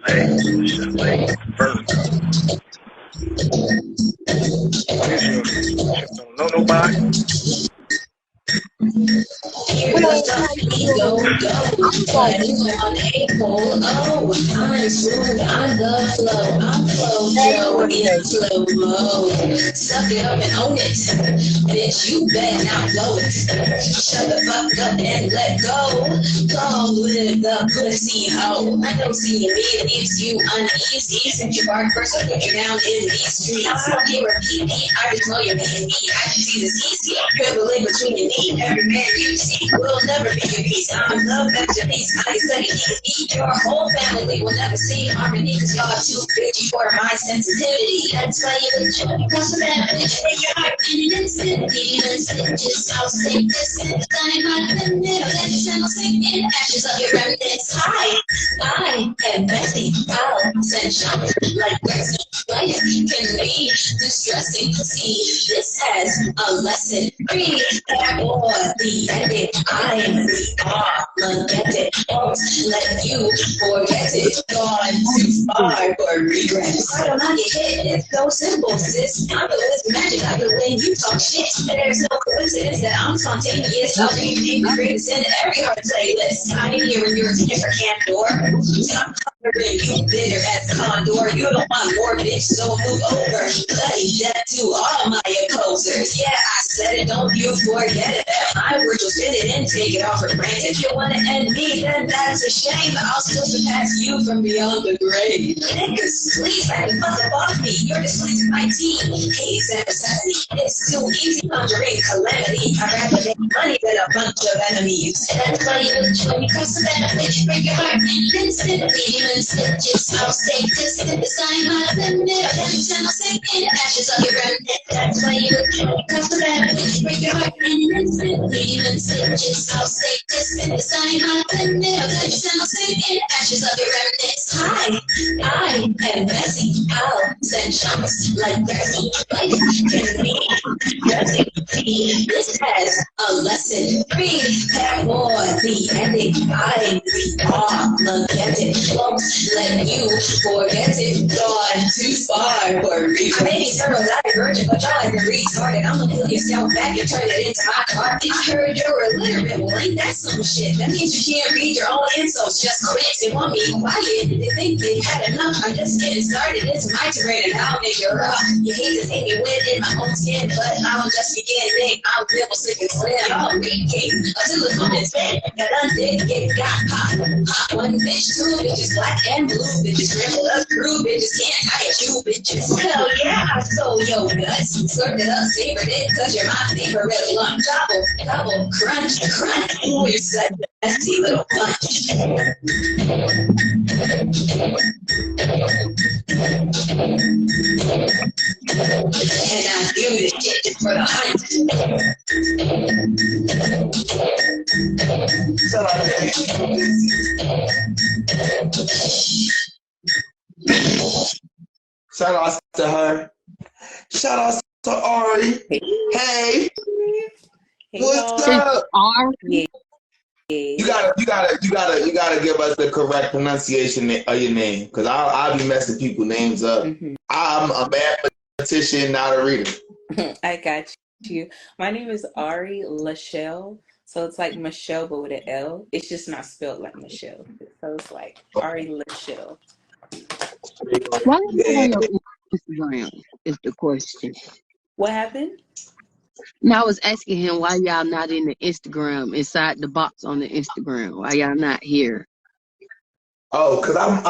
First. Just don't know nobody. Hello, how you doing? I'm like, I'm smooth, I love flow, I'm flow, how Joe, you in doing slow mo. Suck it up and own it, bitch, you better not blow it. Shut the fuck up and let go. Go with the pussy hoe. I don't see me, it leaves you uneasy. Since you bark first, I put you down in these streets. You repeat me, I just know you're being me. I can see this easy. You're the link between your knee. Every man you see will never be your piece. I'm love that your piece. I study eat your whole family will never see harmony because y'all too bitchy for my sensitivity. That's why you enjoy custom damage. Make your heart in an instant. Demons, just I'll say this in the time out in the middle. Let the channel sink in ashes of your remnants. I am Bessie. I'll send showers like Bessie. Life can be distressing. See, this has a lesson. Free that or the edit. I am the look at it. Won't let you forget it. Gone too far for regrets. I don't know get hit. It's so simple, sis. I'm the list magic. I can win. You talk shit. There's no coincidence that I'm spontaneous. I'll be creative in every hard playlist. I ain't here when you're a sniffer can't door. I'm than you bitter as condor. You don't want more bitch, so move over. Bloody death to all my opposers. Yeah, I said it, don't you forget it. My word, you'll spit it and take it off for granted. If you want to end me, then that's a shame. I'll still surpass you from beyond the grave. Niggas, please, back the fuck up off me. You're displeasing my team. Haze and necessity. It's too easy conjuring calamity. I'd rather make money than a bunch of enemies. And that's why you show me custom benefits. Break your heart instantly. Stitches, I'll stay distant. The sign of the middle. Every time I sink in ashes of your remnant. That's why you cause the benefits. Break your heart instantly. Even stitches, I'll stay distant. The sign of the middle. Every time I sink in ashes of your remnants. I am Bessie. I'll send showers like Bessie. Life can be Bessie. This has a lesson. Free that war, the ending. I'm the look at it. Won't let you forget it. Gone too far for me. I may be thorough, not a virgin, but y'all like the retarded. I'm gonna pull yourself back and turn it into my carpet. I heard you're illiterate. Well, ain't that some shit? That means you can't read your own insults. Just quit. They want me quiet. They think they had enough. I'm just getting started. It's my terrain and I'll make it rough. You hate to see me win in my own skin, but I'll just begin to think I'll be able to stick and slim. Y'all read games until the phone is bent. Got undid, get got hot. Hot one bitch, two bitches, black and blue bitches, scramble up crew bitches, can't hide you bitches. Hell yeah, I stole your guts. Slurped it up, savored it, cause you're my favorite lump. Gobble, crunch, ooh, you're such a nasty little punch. And I do this shit just for the hunt. Shout out to her. Shout out to Ari. Hey, what's up? Ari? You gotta give us the correct pronunciation of your name, cause I'll be messing people's names up. I'm a mathematician, not a reader. I got you. My name is Ari LaShell. So it's like Michelle, but with an L. It's just not spelled like Michelle. So it's like Ari LaShell. Why are you on your Instagram? Is the question. What happened? Now I was asking him why y'all not in the Instagram, inside the box on the Instagram. Why y'all not here? Oh, cause I'm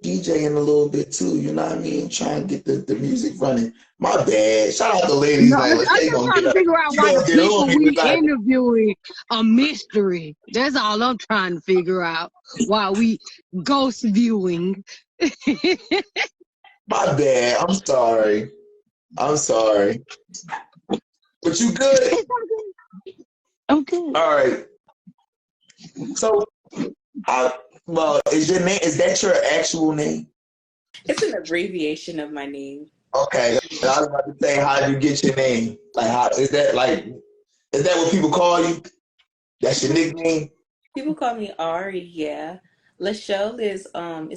DJing a little bit too. You know what I mean? Trying to get the music running. My bad. Shout out to ladies. No, Like, I'm they just gonna trying get to up. figure out You why gonna the get people on me we tonight. interviewing a mystery. That's all I'm trying to figure out. Why we ghost viewing. My bad. I'm sorry. But you good? I'm good. All right. So, is your name? Is that your actual name? It's an abbreviation of my name. Okay. I was about to say, how do you get your name? Like, how is that? Like, is that what people call you? That's your nickname? People call me Ari, yeah. LaShell is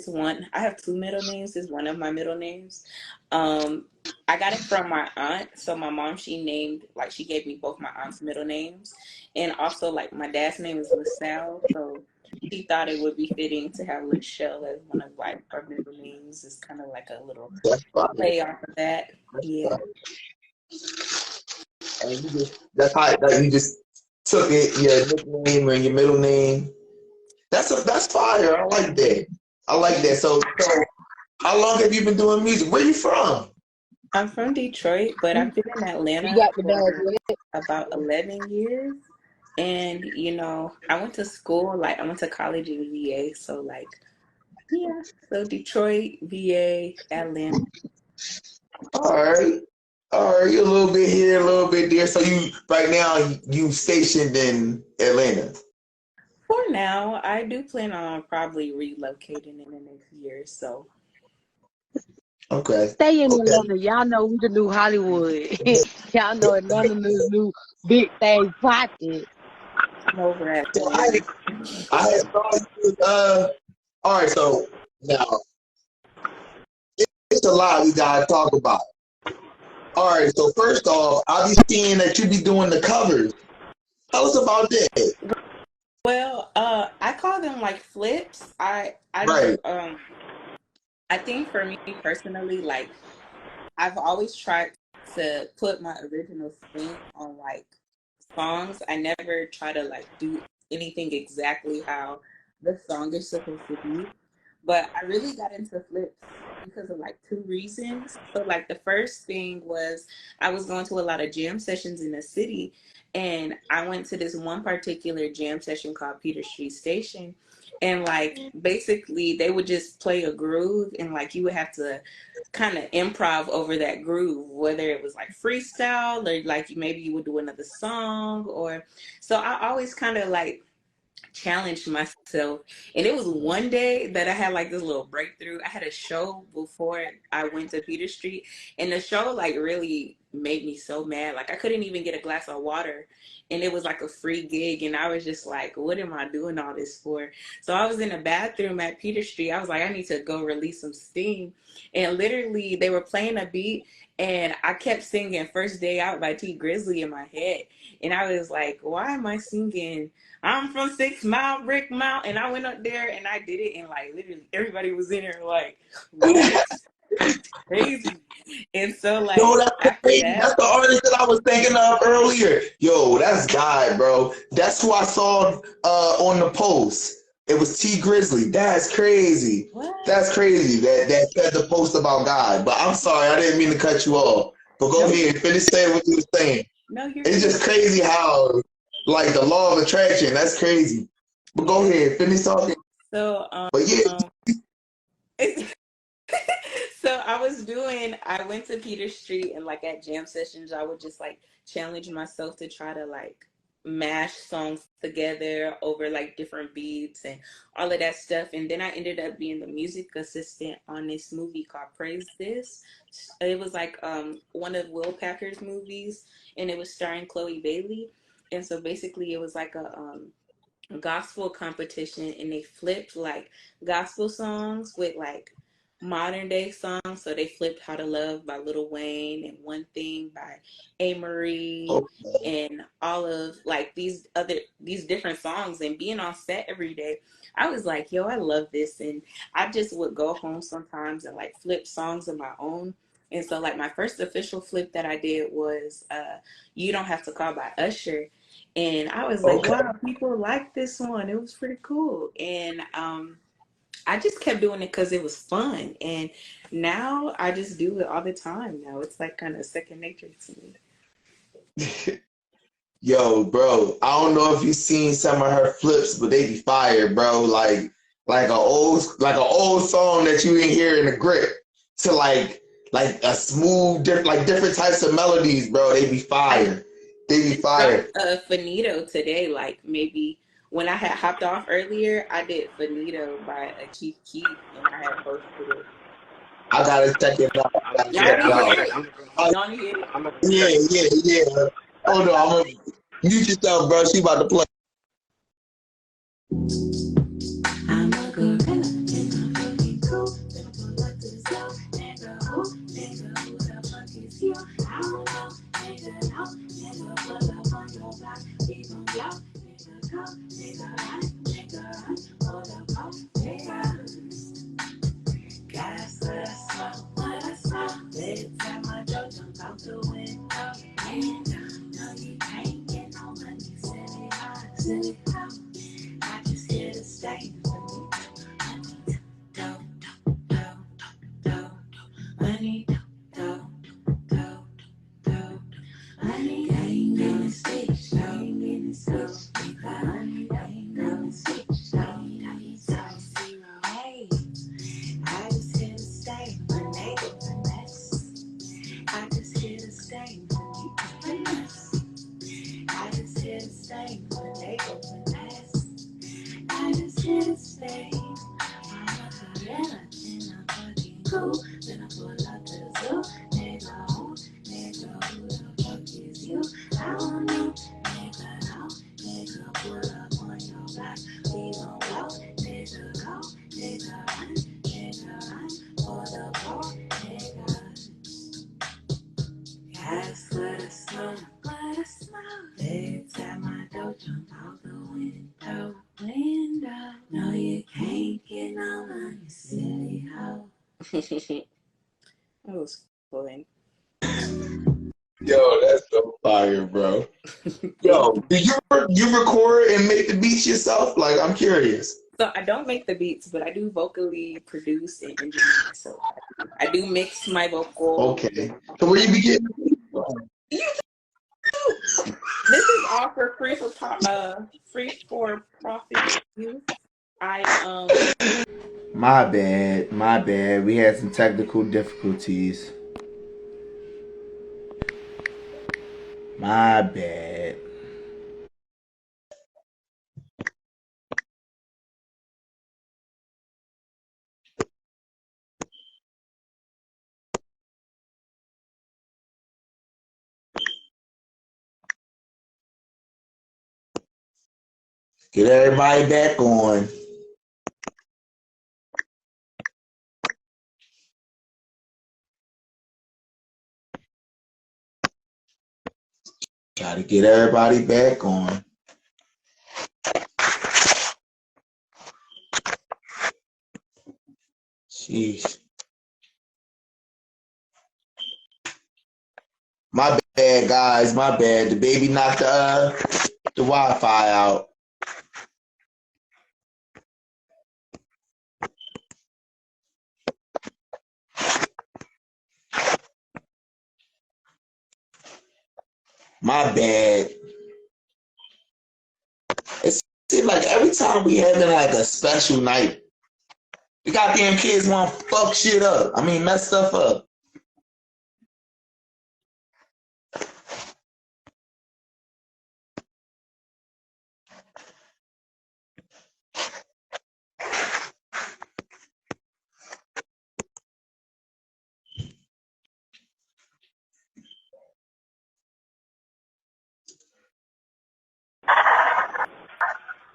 one. I have two middle names. Is one of my middle names. Um, I got it from my aunt. So my mom, she gave me both my aunt's middle names, and also like my dad's name is LaSalle. So she thought it would be fitting to have LaShell as one of like our middle names. It's kind of like a little That's fine. play off of that. That's Yeah. fine. And that's how like, you just took it, your nickname and your middle name. That's fire. I like that. I like that. So how long have you been doing music? Where you from? I'm from Detroit, but I've been in You Atlanta got the bag for with it? about 11 years. And, I went to school, like, I went to college in VA. So, like, yeah. So, Detroit, VA, Atlanta. All right. All right. You a little bit here, a little bit there. So right now you stationed in Atlanta. For now, I do plan on probably relocating in the next year. So, Okay. Stay in Atlanta. Y'all know we the new Hollywood. Y'all know Atlanta the new big thing pocket. I'm over at So I had thought you was, all right, so now it's a lot we gotta talk about. All right, so first off, I'll be seeing that you be doing the covers. Tell us about that. Well, I call them like flips. I Right. do, I think for me personally, like I've always tried to put my original spin on like songs. I never try to like do anything exactly how the song is supposed to be. But I really got into flips because of like two reasons. So like the first thing was I was going to a lot of jam sessions in the city, and I went to this one particular jam session called Peter Street Station. And like basically they would just play a groove, and like you would have to kind of improv over that groove, whether it was like freestyle or like maybe you would do another song. Or so I always kind of like challenged myself. And it was one day that I had like this little breakthrough. I had a show before I went to Peter Street, and the show like really made me so mad. Like I couldn't even get a glass of water, and it was like a free gig, and I was just like, what am I doing all this for? So I was in the bathroom at Peter Street. I was like, I need to go release some steam. And literally they were playing a beat, and I kept singing First Day Out by T Grizzly in my head. And I was like, why am I singing I'm from 6 Mile, Brick Mile? And I went up there and I did it, and like literally everybody was in there like, what? Crazy. And so like Yo, that's after crazy. that, That's the artist that I was thinking of earlier. Yo, that's God, bro. That's who I saw on the post. It was T Grizzly. That's crazy. what? That's crazy. That said the post about God. But I'm sorry, I didn't mean to cut you off. But go ahead, finish saying what you were saying. No, you're It's just crazy how, like, the law of attraction. That's crazy. But go ahead, finish talking. so But yeah. so I went to Peter Street, and like at jam sessions, I would just like challenge myself to try to like mash songs together over like different beats and all of that stuff. And then I ended up being the music assistant on this movie called Praise This. It was like one of Will Packer's movies, and it was starring Chloe Bailey. And so basically it was like a gospel competition, and they flipped like gospel songs with like modern day songs. So they flipped How to Love by Lil Wayne and One Thing by A. Marie, and all of like these different songs. And being on set every day, I was like, yo, I love this. And I just would go home sometimes and like flip songs of my own. And so like my first official flip that I did was You Don't Have to Call by Usher. And I was like, wow, people like this one. It was pretty cool. And I just kept doing it because it was fun. And now I just do it all the time now. It's like kind of second nature to me. Yo, bro, I don't know if you've seen some of her flips, but they be fire, bro. Like an old song that you didn't hear in the grip to like a smooth, different types of melodies, bro. They be fire. They be fire. Finito today, like maybe when I had hopped off earlier, I did Finito by Chief Keef, and I had posted it. I gotta check it out. Y'all need it. Yeah. Hold on, I'm gonna mute yourself, bro. She about to play. I'm a girl cool. Then I pull up to the zoo. Nigga, who? Nigga, who the fuck is you? I don't know. Nigga, no. Nigga, pull up on your block. We gon' go. Nigga, go. Nigga, run. Nigga, run. For the ball. Nigga. That's what I smell. What I smell. Legs at my door. Jump out the window. No, you can't get no money, silly hoe. That was fun. Yo, that's so fire, bro. Yo, do you record and make the beats yourself? Like, I'm curious. So I don't make the beats, but I do vocally produce and engineer. So I do mix my vocal. Okay. So where you be getting the beats from? This is all for free for profit use. My bad. We had some technical difficulties. My bad. Get everybody back on. Try to get everybody back on. Jeez. My bad, guys. My bad. The baby knocked the Wi-Fi out. My bad. It seems like every time we having like a special night, the goddamn kids want to fuck shit up. I mean, mess stuff up.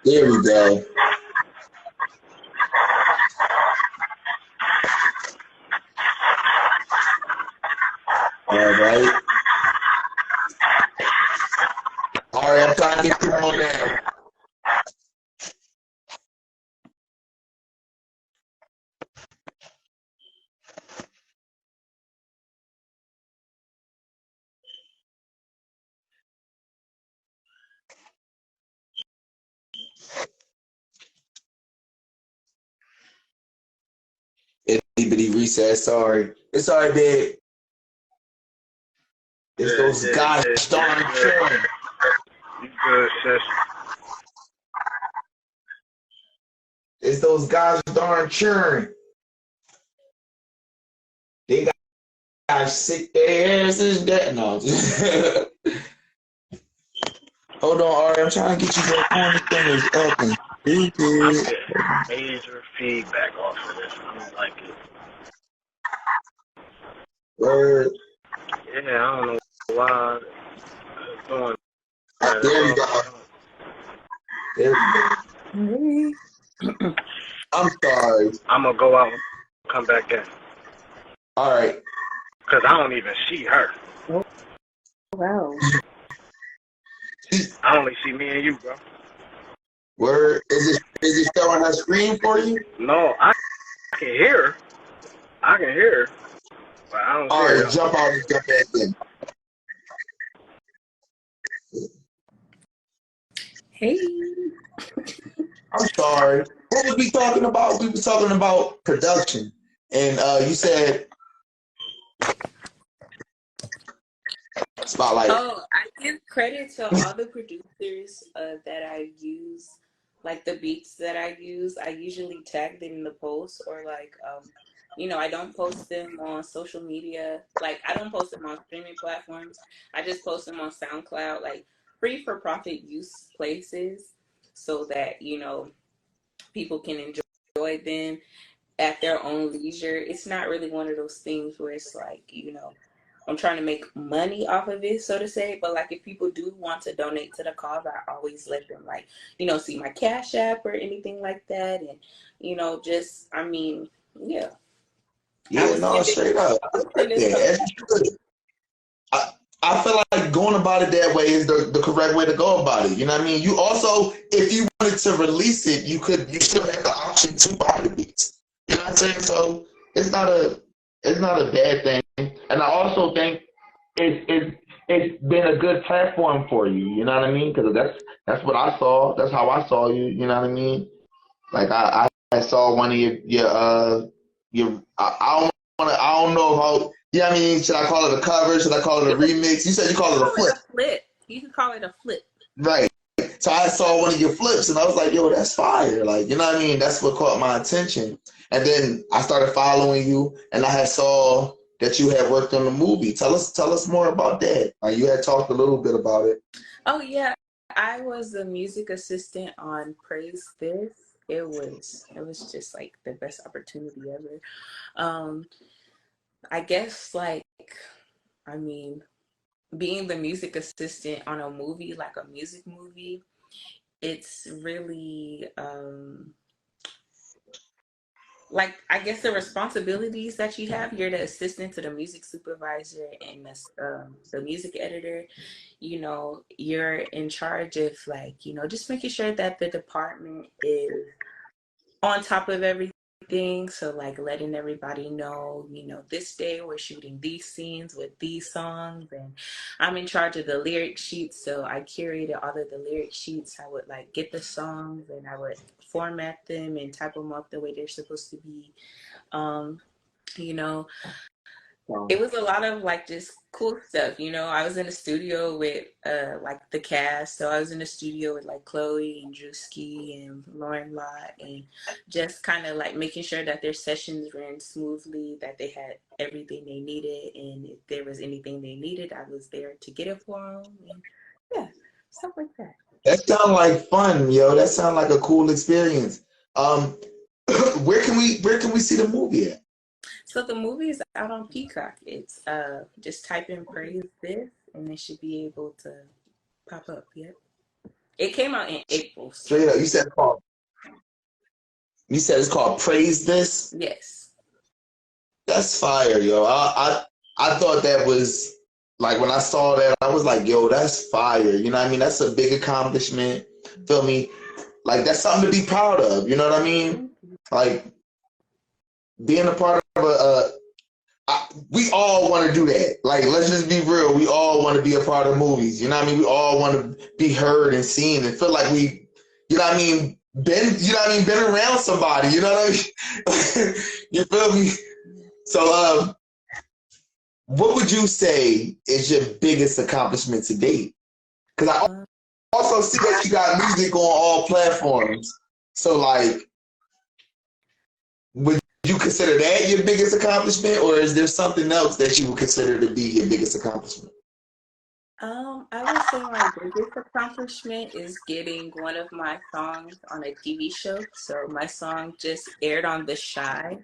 There we go. All right. All right, I'm trying to get you on there. Itty-bitty reset, sorry. It's all right, babe. It's those gosh darn children. You good, sis? It's those gosh darn children. They got sick their asses dead. No. Hold on, Ari. I'm trying to get you back on. This thing is open. I'm getting major feedback off of this. I don't like it. Word. Yeah, I don't know why it's doing that. There we go. There we go. I'm sorry. I'm going to go out and come back in. All right. Because I don't even see her. Wow. I only see me and you, bro. Where is it showing her screen for you? No, I can hear her. I can hear her. But I don't All see right, her. jump out and jump back in. Hey. I'm sorry. What was we talking about? We were talking about production. And you said Spotlight. Oh, I give credit to all the producers that I use, like the beats that I use. I usually tag them in the post, or like, I don't post them on social media. Like, I don't post them on streaming platforms. I just post them on SoundCloud, like free for profit use places, so that people can enjoy them. at their own leisure. It's not really one of those things where it's like, I'm trying to make money off of it, so to say. But like, if people do want to donate to the cause, I always let them like, see my Cash App or anything like that. And, just, I mean, yeah. Yeah, no, straight up. Yeah, I feel like going about it that way is the correct way to go about it. You know what I mean? You also, if you wanted to release it, you still have the option to buy the beats. You know what I'm saying? So it's not a bad thing. And I also think it's been a good platform for you. You know what I mean? Because that's what I saw. That's how I saw you. You know what I mean? Like I saw one of your I don't know how. Yeah, I mean, should I call it a cover? Should I call it a remix? You said you call it a flip. You can call it a flip. Right. So I saw one of your flips and I was like, yo, that's fire. Like, you know what I mean? That's what caught my attention. And then I started following you and I had saw that you had worked on the movie. Tell us more about that. You had talked a little bit about it. Oh, yeah. I was the music assistant on Praise This. It was just like the best opportunity ever. I guess being the music assistant on a movie, like a music movie, it's really I guess the responsibilities that you have. You're the assistant to the music supervisor and the music editor. You're in charge of just making sure that the department is on top of everything. So letting everybody know, this day we're shooting these scenes with these songs, and I'm in charge of the lyric sheets. So I curated all of the lyric sheets. I would get the songs and I would format them and type them up the way they're supposed to be. It was a lot of just cool stuff. I was in the studio with the cast. So I was in the studio with Chloe and Drewski and Lauren Lott, and just kind of making sure that their sessions ran smoothly, that they had everything they needed, and if there was anything they needed, I was there to get it for them. And yeah, stuff like that. That sounds like fun, yo. That sounds like a cool experience. Where can we see the movie at? So the movie is out on Peacock. It's just type in Praise This and it should be able to pop up. Yep. It came out in April. So. Straight up. You said it's called Praise This? Yes. That's fire, yo. I thought that was when I saw that, I was like, yo, that's fire. You know what I mean? That's a big accomplishment. Feel me? That's something to be proud of. You know what I mean? Being a part of we all want to do that. Let's just be real. We all want to be a part of movies. You know what I mean? We all want to be heard and seen and feel like we, you know what I mean, been around somebody. You know what I mean? You feel me? So, what would you say is your biggest accomplishment to date? Because I also see that you got music on all platforms. So, would you consider that your biggest accomplishment, or is there something else that you would consider to be your biggest accomplishment? I would say my biggest accomplishment is getting one of my songs on a TV show. So my song just aired on The Shy,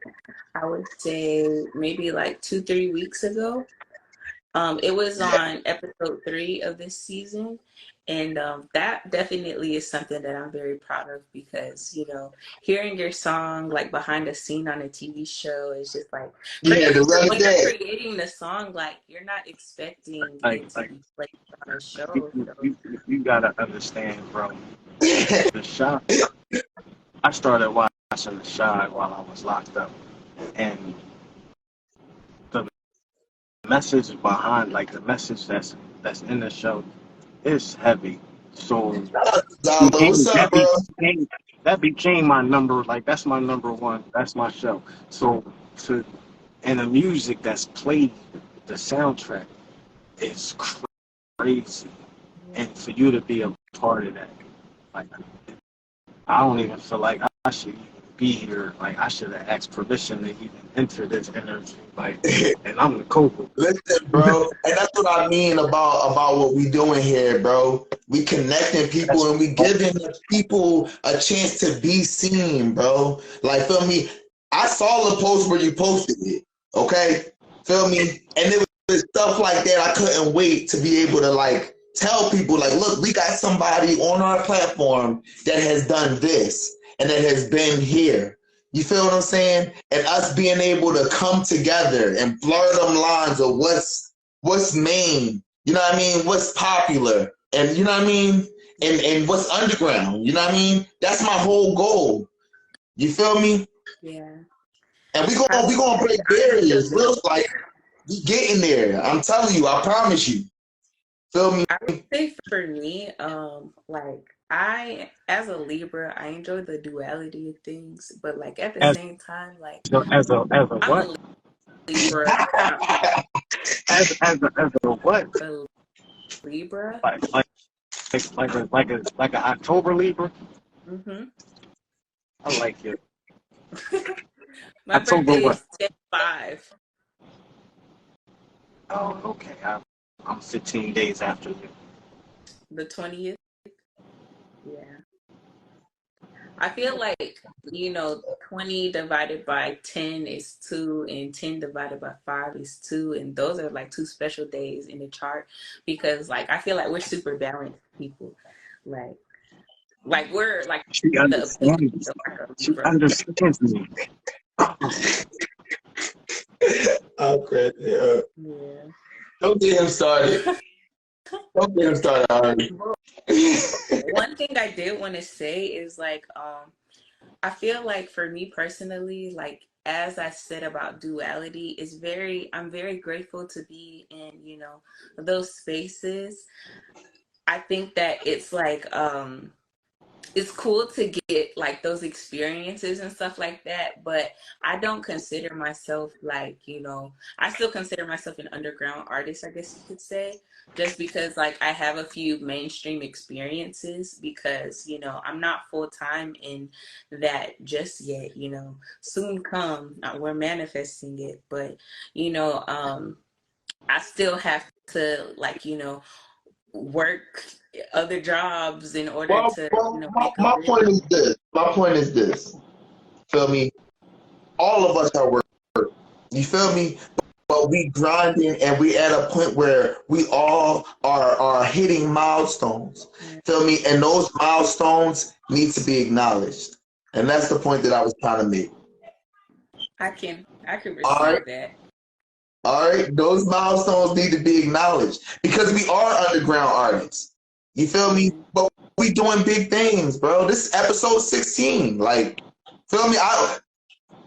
I would say maybe 2-3 weeks ago. It was on episode 3 of this season. And that definitely is something that I'm very proud of because, hearing your song behind the scene on a TV show is just when you're creating the song, you're not expecting it to be played on a show. You gotta understand, bro. The Shy. I started watching The Shy while I was locked up, and the message behind, the message that's in the show. It's heavy. So that became my number, that's my number one, that's my show. So and the music that's played, the soundtrack is crazy. And for you to be a part of that, I don't even feel like I should even be here. I should have asked permission to even enter this interview. And I'm the co-host. Listen, bro, and that's what I mean about what we doing here, bro. We connecting people and we giving people a chance to be seen, bro. Feel me? I saw the post where you posted it. Okay, feel me? And it was stuff like that. I couldn't wait to be able to like tell people like, look, we got somebody on our platform that has done this and that has been here. You feel what I'm saying? And us being able to come together and blur them lines of what's main, you know what I mean? What's popular, and you know what I mean? And what's underground, you know what I mean? That's my whole goal. You feel me? Yeah. And we gonna break barriers. Real like we getting there. I'm telling you, I promise you. Feel me? I would say for me, like I, as a Libra, I enjoy the duality of things, but like at the As same time, like as a I'm what? a Libra, As a what? a Libra. Like an October Libra. Mm-hmm. I like it. My October birthday what? is 10/5. Oh, okay. I'm 15 days after you. The 20th. Yeah. I feel like, 20 divided by 10 is 2, and 10 divided by 5 is 2. And those are like two special days in the chart because, like, I feel like we're super balanced people. Like we're like She the epitome understands. of like a She Libra. understands me. I'll crack it up. Yeah. Don't get him started. Don't get him started already. One thing I did want to say is like, I feel like for me personally, like as I said about duality, I'm very grateful to be in, those spaces. I think that it's like, it's cool to get like those experiences and stuff like that, but I don't consider myself like, I still consider myself an underground artist, I guess you could say, just because like I have a few mainstream experiences because, I'm not full time in that just yet, soon come, we're manifesting it, but, I still have to like, work other jobs in order Well, to, my, make a my living. point is this. My point is this. Feel me? All of us are work. You feel me? But we grinding and we at a point where we all are hitting milestones. Feel me? And those milestones need to be acknowledged. And that's the point that I was trying to make. I can All right. receive that. All right. Those milestones need to be acknowledged because we are underground artists. You feel me? But we doing big things, bro. This is episode 16. Like, feel me?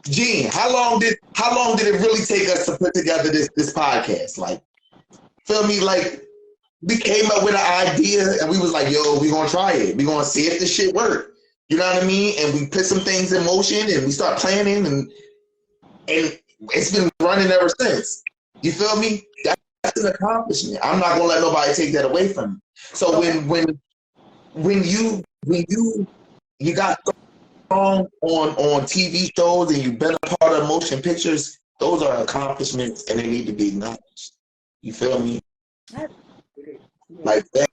Gene, how long did it really take us to put together this podcast? Like, feel me? Like, we came up with an idea and we was like, yo, we gonna try it. We gonna see if this shit work. You know what I mean? And we put some things in motion and we start planning and it's been running ever since. You feel me? That's an accomplishment. I'm not gonna let nobody take that away from me. So when you got on TV shows and you've been a part of motion pictures, those are accomplishments and they need to be acknowledged. You feel me? Like that.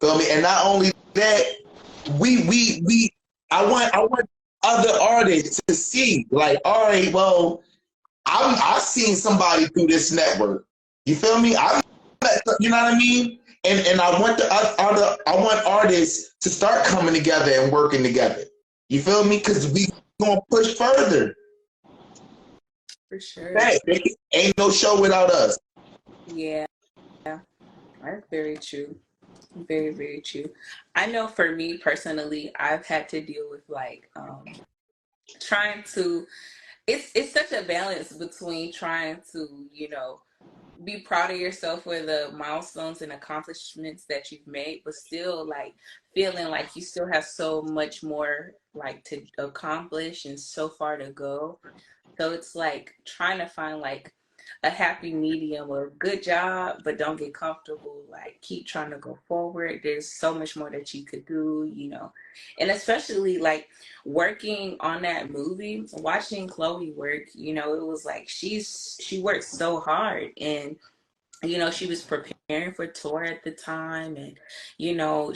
Feel me? And not only that, I want other artists to see, like, all right, well, I've seen somebody through this network. You feel me? You know what I mean? And I want I want artists to start coming together and working together. You feel me? Because we gonna push further. For sure. Ain't no show without us. Yeah, that's very true. Very, very true. I know for me personally, I've had to deal with like trying to it's such a balance between trying to, be proud of yourself for the milestones and accomplishments that you've made, but still like feeling like you still have so much more like to accomplish and so far to go. So it's like trying to find like a happy medium of good job, but don't get comfortable. Like keep trying to go forward. There's so much more that you could do, and especially like working on that movie, watching Chloe work, it was like she worked so hard and she was preparing for tour at the time and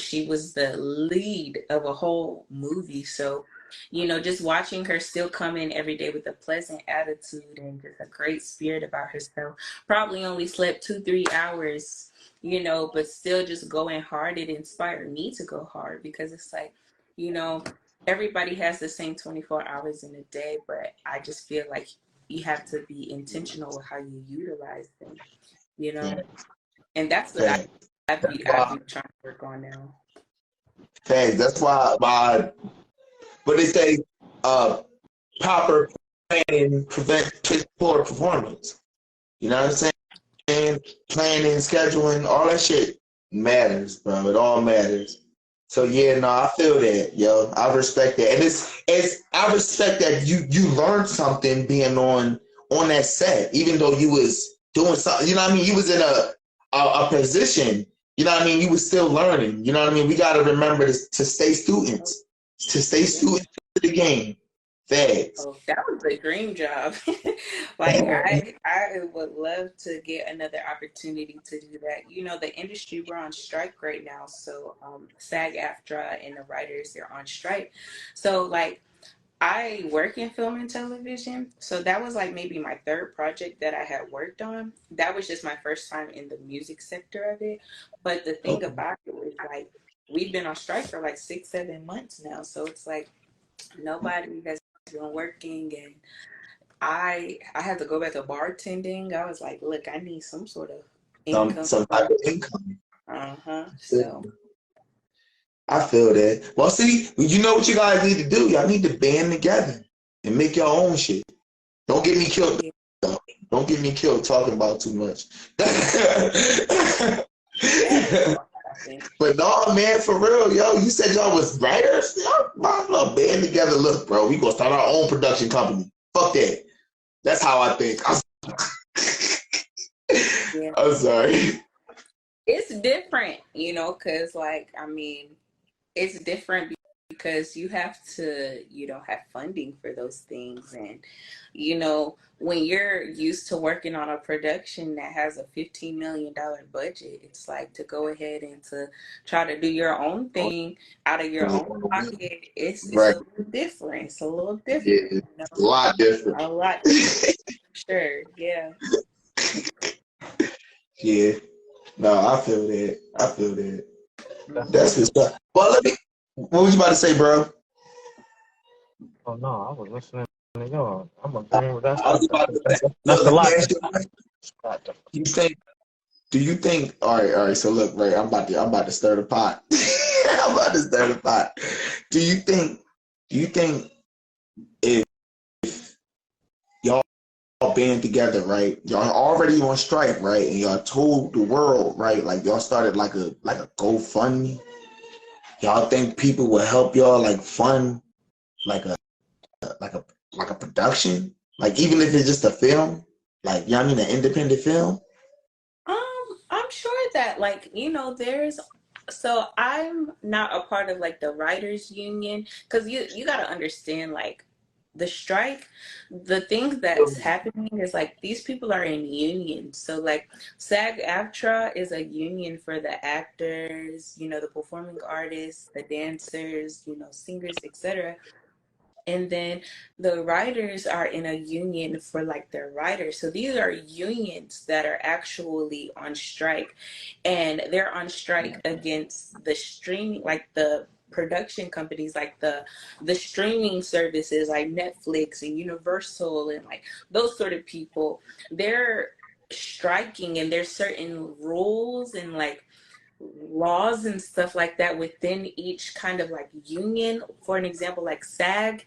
she was the lead of a whole movie. So you know, just watching her still come in every day with a pleasant attitude and just a great spirit about herself. Probably only slept 2-3 hours, you know, but still just going hard. It inspired me to go hard because it's like, you know, everybody has the same 24 hours in a day, but I just feel like you have to be intentional with how you utilize them, you know, and that's what Facts. I've been trying to work on now. Facts. That's why but they say proper planning prevents poor performance. You know what I'm saying? Planning, scheduling, all that shit matters, bro. It all matters. So yeah, no, I feel that, yo. I respect that, and it's I respect that you learned something being on that set, even though you was doing something. You know what I mean? You was in a position. You know what I mean? You was still learning. You know what I mean? We got to remember to stay students, to the game. Facts. Oh, that was a dream job. Like I would love to get another opportunity to do that. You know, the industry, we're on strike right now. So SAG-AFTRA and the writers, they're on strike. So like I work in film and television. So that was like maybe my third project that I had worked on. That was just my first time in the music sector of it. But the thing about it was like we've been on strike for like 6-7 months now. So it's like nobody has been working, and I had to go back to bartending. I was like, look, I need some sort of income. Some type of income. So I feel that. Well, see, you know what you guys need to do? Y'all need to band together and make your own shit. Don't get me killed. Don't get me killed talking about too much. But no, man, for real, yo, you said y'all was writers? Y'all might as well band together. Look, bro, we gonna start our own production company. Fuck that. That's how I think. I'm sorry. It's different, you know, because, like, I mean, it's different because you have to, you know, have funding for those things. And, you know, when you're used to working on a production that has a $15 million budget, it's like to go ahead and to try to do your own thing out of your own pocket. It's a little different. It's a little different. Yeah, you know? a lot different. A lot different. Sure, yeah. Yeah. No, I feel that. That's what's up. Well, what was you about to say, bro? Oh no, I was listening to y'all. I'm agreeing with that. That's the lot. Do you think? All right. So look, Ray, I'm about to stir the pot. I'm about to stir the pot. Do you think if y'all band together, right? Y'all already on strike, right? And y'all told the world, right? Like y'all started like a GoFundMe. Y'all think people will help y'all like fund like a production? Like even if it's just a film? Like, you know what I mean, an independent film? I'm sure that, like, you know, so I'm not a part of like the writers union, because you got to understand, like, the strike, the things that's happening is like these people are in unions. So like SAG-AFTRA is a union for the actors, you know, the performing artists, the dancers, you know, singers, etc. And then the writers are in a union for like their writers. So these are unions that are actually on strike, and they're on strike against the streaming, like the production companies, like the streaming services like Netflix and Universal and like those sort of people. They're striking, and there's certain rules and like laws and stuff like that within each kind of like union. For an example, like SAG-AFTRA,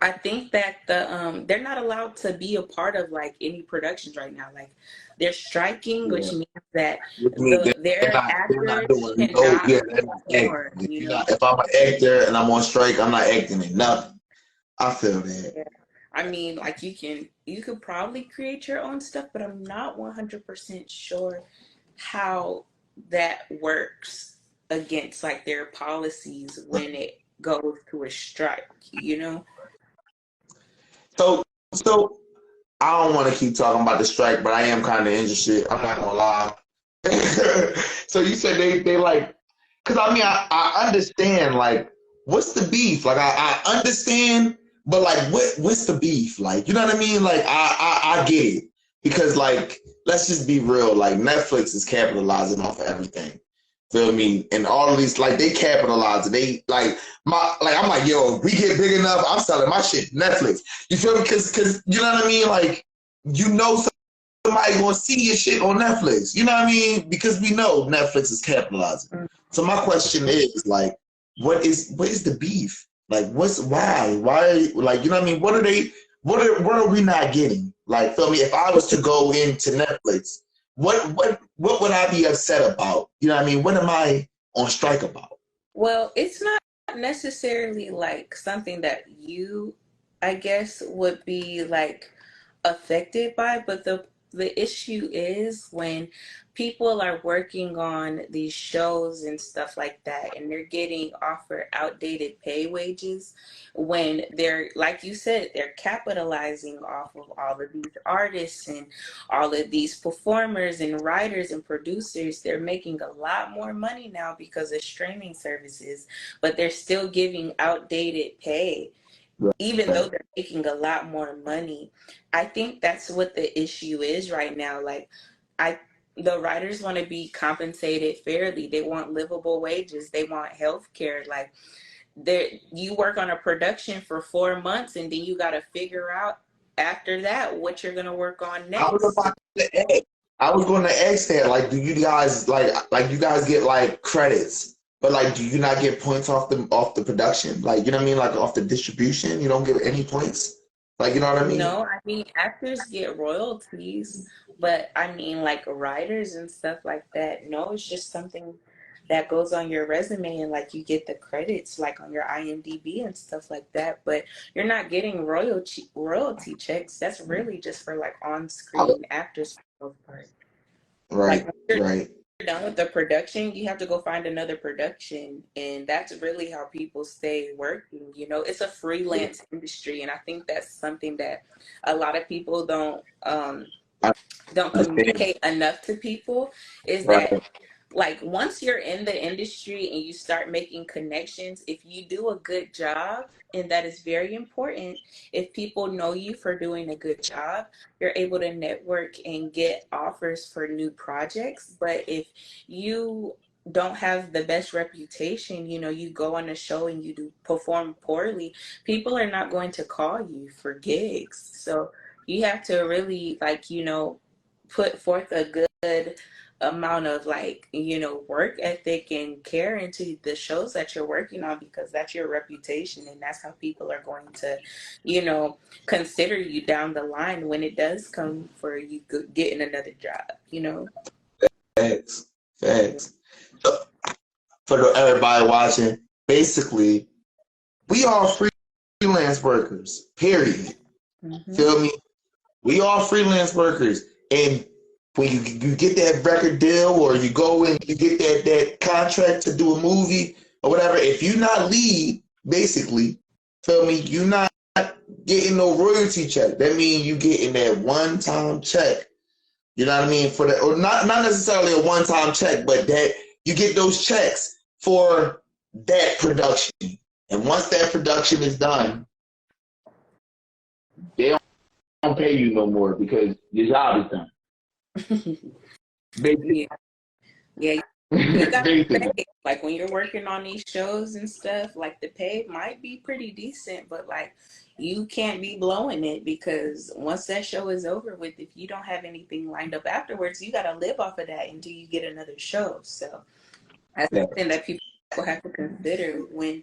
I think that they're not allowed to be a part of like any productions right now. Like they're striking, which means that their actors cannot perform. You know? If I'm an actor and I'm on strike, I'm not acting in nothing. I feel that. Yeah. I mean, like you could probably create your own stuff, but I'm not 100% sure how that works against like their policies when it goes to a strike, you know? So I don't want to keep talking about the strike, but I am kind of interested. I'm not gonna lie. So you said they like, because I mean I understand like what's the beef? Like I understand, but like what's the beef? Like, you know what I mean? Like I get it. Because like, let's just be real, like Netflix is capitalizing off of everything. Feel me? And all of these, like, they capitalize. They like I'm like, yo, if we get big enough, I'm selling my shit to Netflix. You feel me? Cause you know what I mean? Like, you know, somebody gonna see your shit on Netflix. You know what I mean? Because we know Netflix is capitalizing. So my question is like, what is the beef? Like, why like, you know what I mean? What are we not getting? Like, feel me? If I was to go into Netflix, what would I be upset about? You know what I mean? What am I on strike about? Well, it's not necessarily like something that you, I guess, would be like affected by, but the issue is when people are working on these shows and stuff like that, and they're getting offered outdated pay wages when they're, like you said, they're capitalizing off of all of these artists and all of these performers and writers and producers. They're making a lot more money now because of streaming services, but they're still giving outdated pay even though they're making a lot more money. I think that's what the issue is right now. Like, the writers want to be compensated fairly. They want livable wages. They want health care. Like, you work on a production for 4 months, and then you got to figure out after that what you're going to work on next. I was going to ask that. Like, do you guys like you guys get like credits? But like, do you not get points off the production? Like, you know what I mean? Like off the distribution, you don't get any points. Like, you know what I mean? No, I mean, actors get royalties, but I mean, like writers and stuff like that. No, it's just something that goes on your resume, and like you get the credits like on your IMDb and stuff like that. But you're not getting royalty checks. That's really just for like on-screen actors for the most part. Right, Like, when right. you're done with the production, you have to go find another production, and that's really how people stay working. You know, it's a freelance industry, and I think that's something that a lot of people don't communicate enough to people, is Right. that like once you're in the industry and you start making connections, if you do a good job, and that is very important, if people know you for doing a good job, you're able to network and get offers for new projects. But if you don't have the best reputation, you know, you go on a show and you do perform poorly, people are not going to call you for gigs. So you have to really, like, you know, put forth a good amount of, like, you know, work ethic and care into the shows that you're working on, because that's your reputation, and that's how people are going to, you know, consider you down the line when it does come for you getting another job, you know. Facts. For everybody watching, basically, we are freelance workers. Period. Mm-hmm. Feel me? We are freelance workers, and when you get that record deal, or you go and you get that contract to do a movie or whatever, if you not lead, basically, feel me, you not getting no royalty check. That means you getting that one-time check. You know what I mean? For that, or not necessarily a one-time check, but that you get those checks for that production. And once that production is done, they don't pay you no more because your job is done. Basically. Yeah. You gotta pay. Like, when you're working on these shows and stuff, like, the pay might be pretty decent, but like, you can't be blowing it, because once that show is over with, if you don't have anything lined up afterwards, you gotta live off of that until you get another show. So that's something that people have to consider when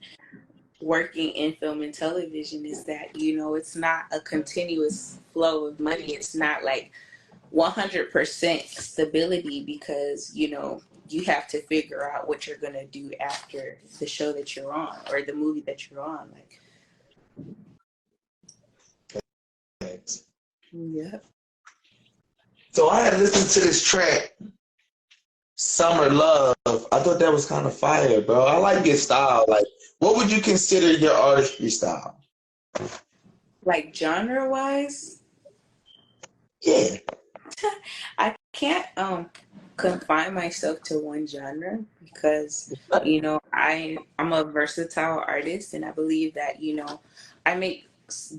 working in film and television, is that, you know, it's not a continuous flow of money. It's not like 100% stability, because, you know, you have to figure out what you're going to do after the show that you're on, or the movie that you're on. Like, Thanks. yeah. So I had listened to this track, Summer Love. I thought that was kind of fire, bro. I like your style. Like, what would you consider your artistry style? Like, genre wise? Yeah. I can't confine myself to one genre because, you know, I'm a versatile artist, and I believe that, you know, I make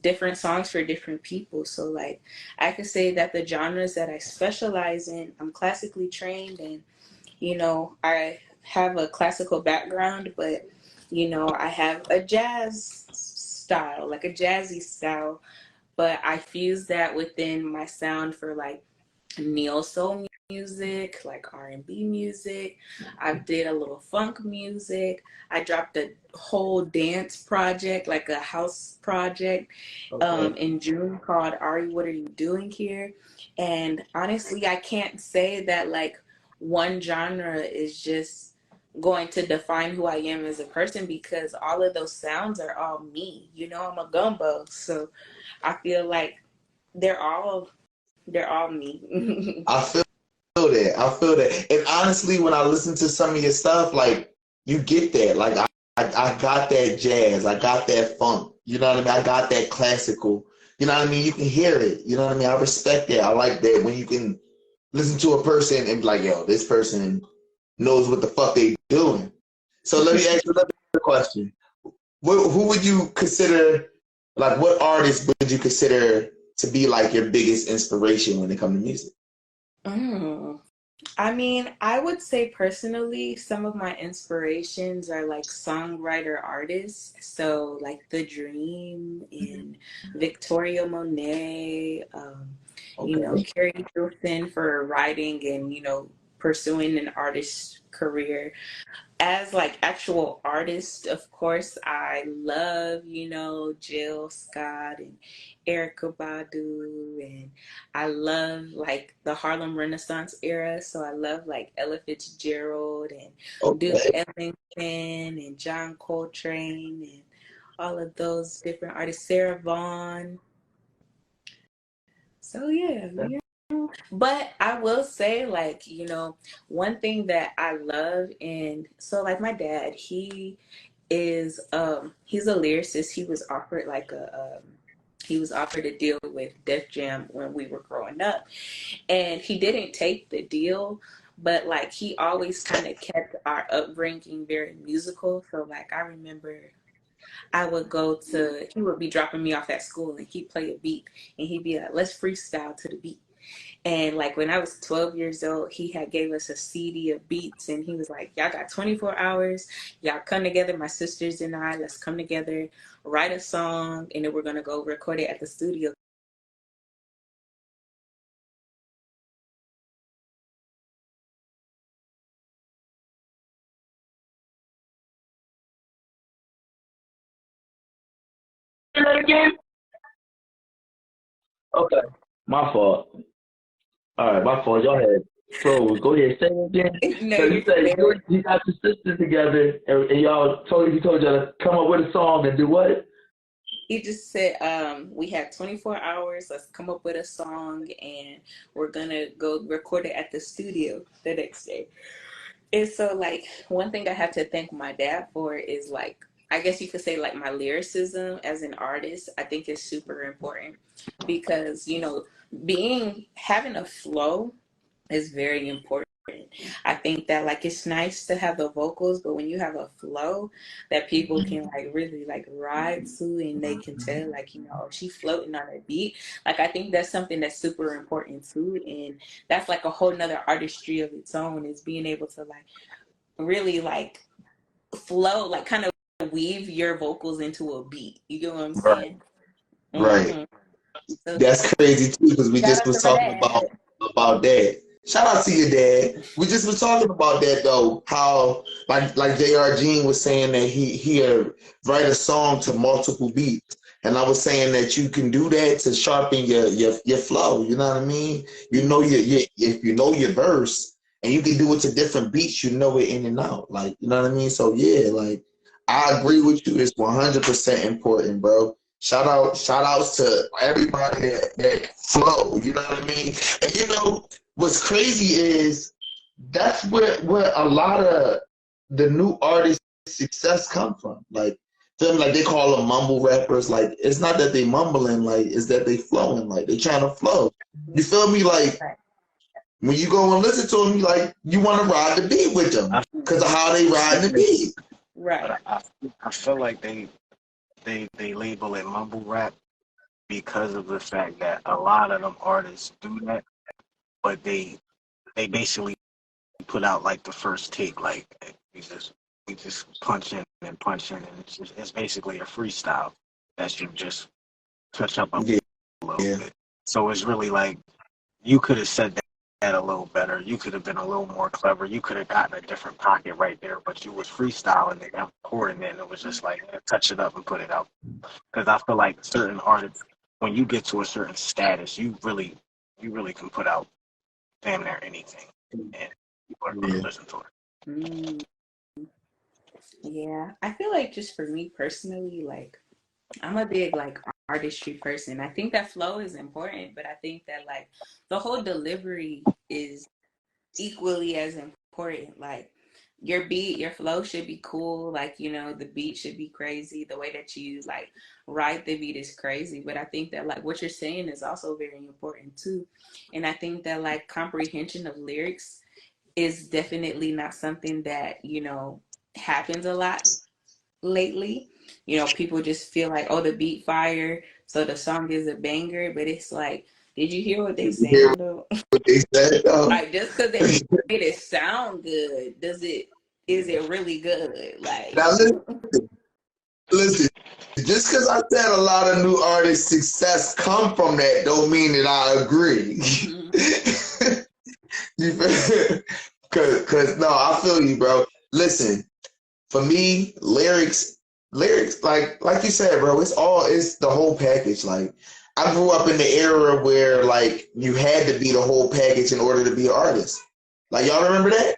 different songs for different people. So like I could say that the genres that I specialize in, I'm classically trained, and you know, I have a classical background, but you know, I have a jazz style, like a jazzy style, but I fuse that within my sound for like neo soul music, like R&B music. I did a little funk music. I dropped a whole dance project, like a house project, Okay. in June called Ari, What Are You Doing Here? And honestly, I can't say that like one genre is just going to define who I am as a person, because all of those sounds are all me. You know, I'm a gumbo. So I feel like they're all me. I feel that. I feel that. And honestly, when I listen to some of your stuff, like you get that. Like I got that jazz. I got that funk. You know what I mean? I got that classical. You know what I mean? You can hear it. You know what I mean? I respect that. I like that when you can listen to a person and be like, yo, this person knows what the fuck they doing. So let me ask you another question. Who would you consider, like what artist would you consider to be like your biggest inspiration when it comes to music? Mm. I mean, I would say personally, some of my inspirations are like songwriter artists. So, like The Dream and Victoria Monet, you know, Okay. Carrie Hilson for writing and, you know, pursuing an artist career. As like actual artists, of course, I love, you know, Jill Scott and Erica Badu, and I love like the Harlem Renaissance era. So I love like Ella Fitzgerald and Duke Okay. Ellington and John Coltrane and all of those different artists, Sarah Vaughan. So yeah, yeah. But I will say, like, you know, one thing that I love, and so like my dad, he's a lyricist. He was offered like he was offered a deal with Def Jam when we were growing up, and he didn't take the deal, but like he always kind of kept our upbringing very musical. So like I remember he would be dropping me off at school, and he'd play a beat, and he'd be like, let's freestyle to the beat. And like when I was 12 years old, he had gave us a CD of beats, and he was like, y'all got 24 hours. Y'all come together, my sisters and I, let's come together, write a song, and then we're going to go record it at the studio. Say that again? Okay. My fault. All right, my fault. Y'all had froze. Go ahead. Say it again. No, So you you're said good. you got your sisters together, and he told y'all to come up with a song and do what? He just said, we have 24 hours. Let's come up with a song, and we're going to go record it at the studio the next day. And so, like, one thing I have to thank my dad for is, like, I guess you could say, like, my lyricism as an artist, I think is super important because, you know, having a flow is very important. I think that like it's nice to have the vocals, but when you have a flow that people can like really like ride to, and they can tell like, you know, she's floating on a beat. Like I think that's something that's super important too. And that's like a whole nother artistry of its own, is being able to like really like flow, like kind of weave your vocals into a beat. You get what I'm Right. saying? Right. Mm-hmm. So That's crazy too, because we shout just out was to my talking dad. about that. Shout out to your dad. We just was talking about that though, how like J.R. Jean was saying that he write a song to multiple beats. And I was saying that you can do that to sharpen your flow. You know what I mean? You know if you know your verse and you can do it to different beats, you know it in and out. Like, you know what I mean? So yeah, like I agree with you. It's 100% important, bro. Shout outs to everybody that flow, you know what I mean? And you know, what's crazy is that's where a lot of the new artists' success come from. Like them, like they call them mumble rappers. Like it's not that they mumbling, like it's that they flowing, like they trying to flow. You feel me? Like when you go and listen to them, you want to ride the beat with them because of how they ride the beat. Right. I feel like they label it mumble rap because of the fact that a lot of them artists do that, but they basically put out like the first take, like we just punch in and punch in, and it's basically a freestyle that you just touch up a little bit. So it's really like you could have said that a little better. You could have been a little more clever. You could have gotten a different pocket right there, but you was freestyling and recording it, and it was just like touch it up and put it out. Because I feel like certain artists, when you get to a certain status, you really can put out damn near anything, and people are going to listen to it. Mm. Yeah, I feel like just for me personally, like I'm a big like artistry person. I think that flow is important, but I think that like the whole delivery is equally as important. Like your beat, your flow should be cool. Like, you know, the beat should be crazy. The way that you like write the beat is crazy. But I think that like what you're saying is also very important too. And I think that like comprehension of lyrics is definitely not something that, you know, happens a lot lately. You know, people just feel like, oh, the beat fire, so the song is a banger. But it's like, did you hear what they saying though? What they said, though. Like just because they made it sound good, is it really good? Like Now listen. Just because I said a lot of new artists' success come from that, don't mean that I agree. You feel? Cause no, I feel you, bro. Listen, for me, lyrics, like you said, bro, it's the whole package. Like I grew up in the era where like you had to be the whole package in order to be an artist. Like y'all remember that?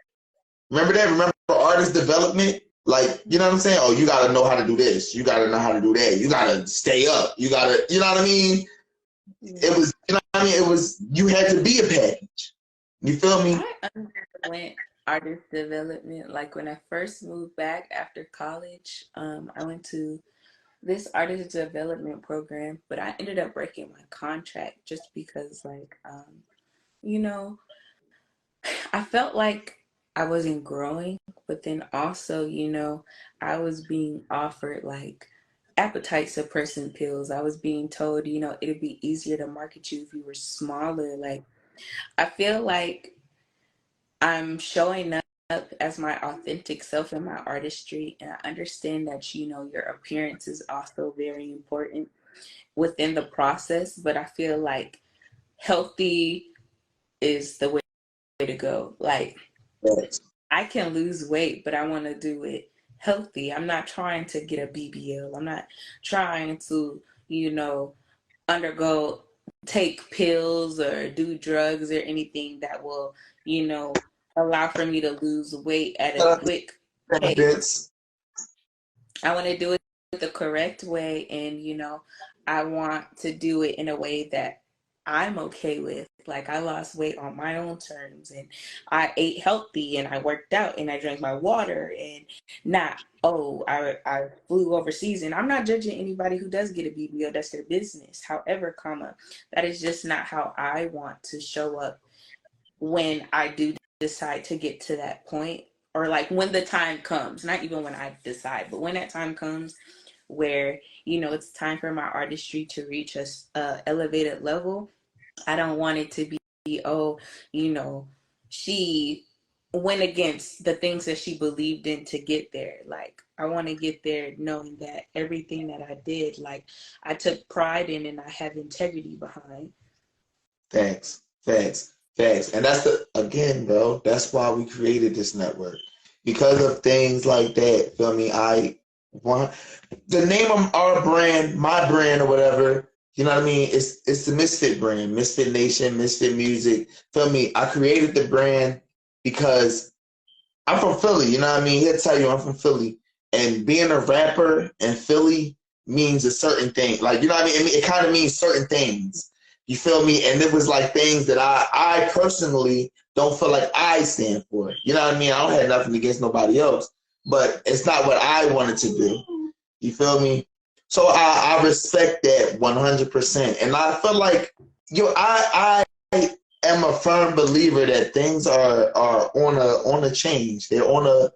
Remember artist development? Like, you know what I'm saying? Oh, you gotta know how to do this. You gotta know how to do that. You gotta stay up. You know what I mean? It was, you know what I mean? It was, you had to be a package. You feel me? I underwent artist development. Like when I first moved back after college, I went to this artist development program, but I ended up breaking my contract just because like, you know, I felt like I wasn't growing, but then also, you know, I was being offered like appetite suppressant pills. I was being told, you know, it'd be easier to market you if you were smaller. Like, I feel like I'm showing up as my authentic self in my artistry, and I understand that, you know, your appearance is also very important within the process, but I feel like healthy is the way to go. Like, I can lose weight, but I want to do it healthy. I'm not trying to get a BBL. I'm not trying to, you know, take pills or do drugs or anything that will, you know, allow for me to lose weight at a quick pace. I want to do it the correct way, and, you know, I want to do it in a way that I'm okay with. Like, I lost weight on my own terms, and I ate healthy, and I worked out, and I drank my water, and not, oh, I flew overseas. And I'm not judging anybody who does get a BBL. That's their business. However, that is just not how I want to show up when I do decide to get to that point, or like when the time comes, not even when I decide, but when that time comes where, you know, it's time for my artistry to reach a elevated level. I don't want it to be, oh, you know, she went against the things that she believed in to get there. Like, I want to get there knowing that everything that I did, like, I took pride in and I have integrity behind. Facts. And again, bro, that's why we created this network. Because of things like that, feel me? The name of our brand, my brand or whatever, you know what I mean? It's the Mysfit brand, Mysfit Nation, Mysfit Music. Feel me? I created the brand because I'm from Philly, you know what I mean? He'll tell you I'm from Philly. And being a rapper in Philly means a certain thing. Like, you know what I mean? It kind of means certain things. You feel me? And it was like things that I personally don't feel like I stand for. You know what I mean? I don't have nothing against nobody else, but it's not what I wanted to do. You feel me? So I respect that 100%. And I feel like, am a firm believer that things are on a change. They're on a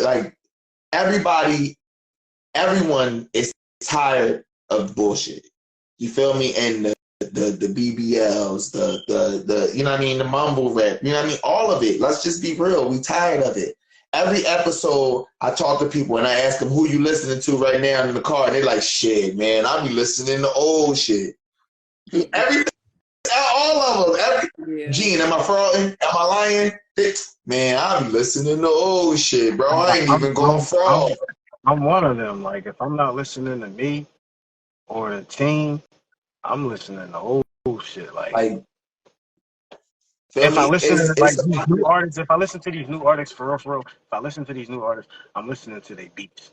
like everyone is tired of bullshit. You feel me? And the BBLs, the you know what I mean, the mumble rap, you know what I mean? All of it. Let's just be real. We tired of it. Every episode, I talk to people and I ask them who you listening to right now in the car, and they're like, "Shit, man, I be listening to old shit." Everything, all of them. Gene, am I frauding? Am I lying? Man, I be listening to old shit, bro. I ain't even going fraud. I'm one of them. Like, if I'm not listening to me or the team, I'm listening to old shit. Like if I listen to these new artists, if I listen to these new artists for real, if I listen to these new artists, I'm listening to their beats.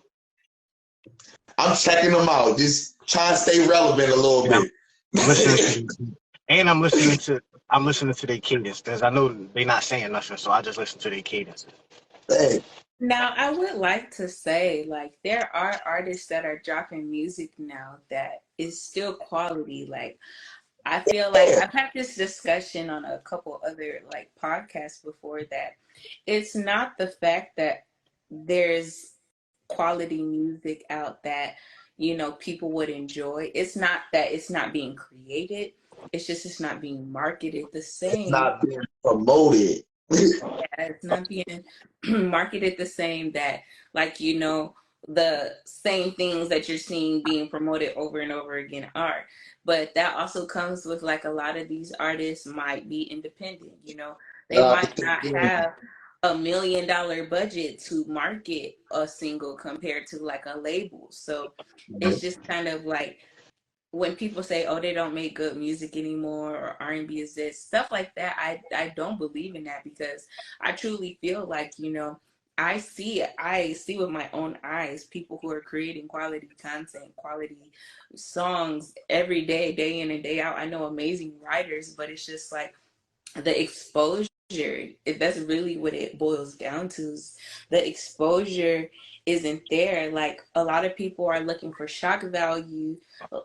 I'm checking them out, just trying to stay relevant a little bit. I'm listening to their cadence because I know they're not saying nothing, so I just listen to their cadence. Hey. Now, I would like to say, like, there are artists that are dropping music now that is still quality. Like, I feel like I've had this discussion on a couple other, like, podcasts before that it's not the fact that there's quality music out that, you know, people would enjoy. It's not that it's not being created. It's just it's not being marketed the same. It's not being promoted. Yeah, it's not being marketed the same that, like, you know, the same things that you're seeing being promoted over and over again are. But that also comes with, like, a lot of these artists might be independent, you know. They might not have $1 million budget to market a single compared to, like, a label. So it's just kind of like, when people say, oh, they don't make good music anymore, or R&B is this, stuff like that, I don't believe in that, because I truly feel like, you know, I see with my own eyes people who are creating quality content, quality songs every day, day in and day out. I know amazing writers, but it's just like the exposure. If that's really what it boils down to, the exposure isn't there. Like, a lot of people are looking for shock value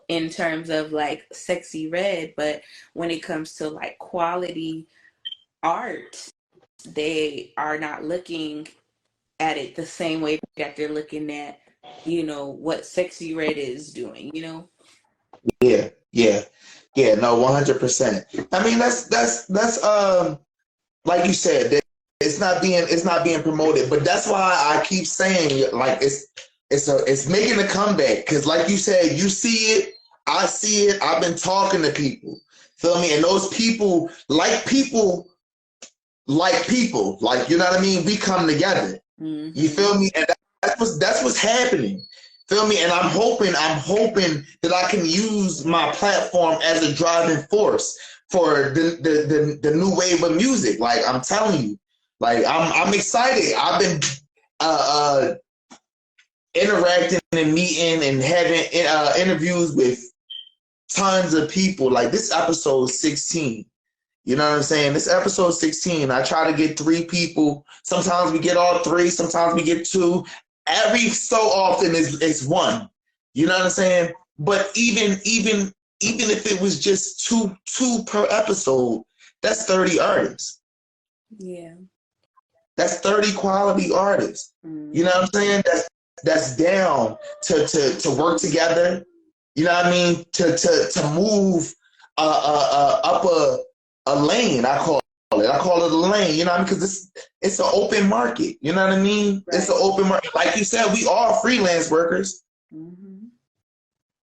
in terms of, like, Sexy Red, but when it comes to, like, quality art, they are not looking at it the same way that they're looking at, you know, what Sexy Red is doing, you know? Yeah, no, 100%. I mean, that's like you said, it's not being promoted, but that's why I keep saying, like, it's making a comeback, because, like you said, you see it, I see it, I've been talking to people, feel me, and those people, like, you know what I mean, we come together. You feel me? And that's what's happening. Feel me? And I'm hoping that I can use my platform as a driving force for the new wave of music. Like, I'm telling you, like, I'm excited. I've been interacting and meeting and having interviews with tons of people. Like, this episode 16. You know what I'm saying? This episode 16, I try to get 3 people. Sometimes we get all 3. Sometimes we get 2. Every so often it's 1. You know what I'm saying? But even if it was just two per episode, that's 30 artists. Yeah. That's 30 quality artists. You know what I'm saying? That's down to work together. You know what I mean? To move up a lane, I call it a lane, you know what I mean? Because it's an open market, you know what I mean? Right. It's an open market. Like you said, we are freelance workers.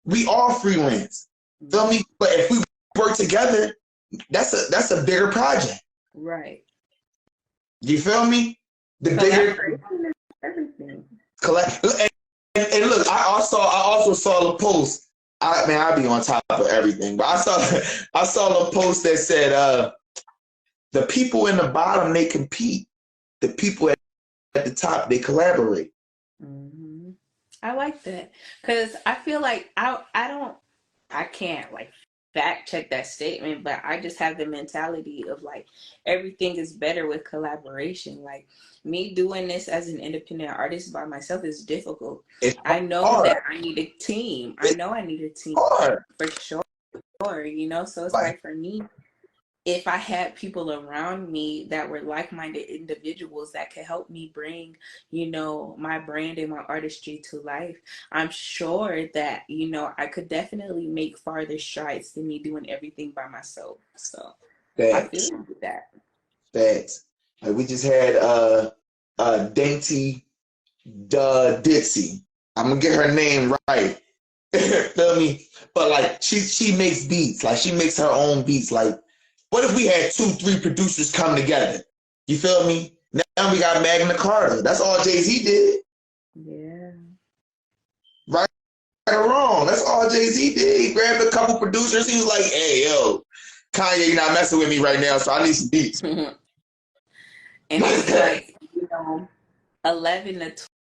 We are freelance. Feel me? But if we work together, that's a bigger project. Right. You feel me? The bigger everything. Collect. And look, I also saw the post. I be on top of everything, but I saw a post that said, the people in the bottom, they compete. The people at the top, they collaborate. I like that, because I feel like I can't, like, fact check that statement, but I just have the mentality of, like, everything is better with collaboration. Like, me doing this as an independent artist by myself is difficult. I know that I need a team. I know I need a team for sure, you know? So it's like, for me, if I had people around me that were like-minded individuals that could help me bring, my brand and my artistry to life, I'm sure that, I could definitely make farther strides than me doing everything by myself. So I feel Facts. you with that. Facts. Like we just had Dainty Dixie. I'm gonna get her name right. Feel me? But like she makes beats. Like she makes her own beats. Like what if we had 2-3 producers come together? You feel me? Now we got Magna Carta. That's all Jay-Z did. Yeah. Right or wrong. That's all Jay-Z did. He grabbed a couple producers. He was like, hey, yo, Kanye, you're not messing with me right now, so I need some beats. And it's like, 11 to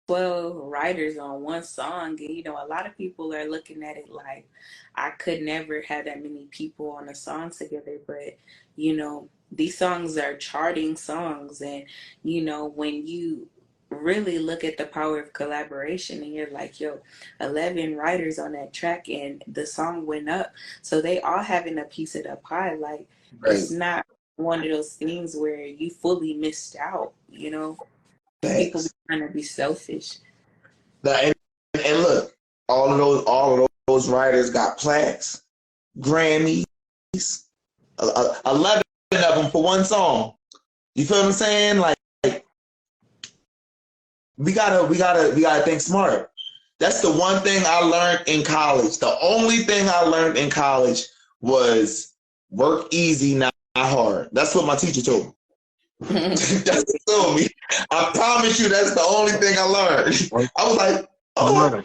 12 writers on one song. And, a lot of people are looking at it like I could never have that many people on a song together. But, these songs are charting songs. And, when you really look at the power of collaboration and you're like, 11 writers on that track and the song went up. So they all having a piece of the pie. Like, Right. It's not one of those things where you fully missed out, People be trying to be selfish. And look, all of those writers got plaques, Grammys, 11 of them for one song. You feel what I'm saying? Like we gotta think smart. That's the one thing I learned in college. The only thing I learned in college was work easy, not hard. That's what my teacher told me. That's what he told me. I promise you, that's the only thing I learned. I was like, oh.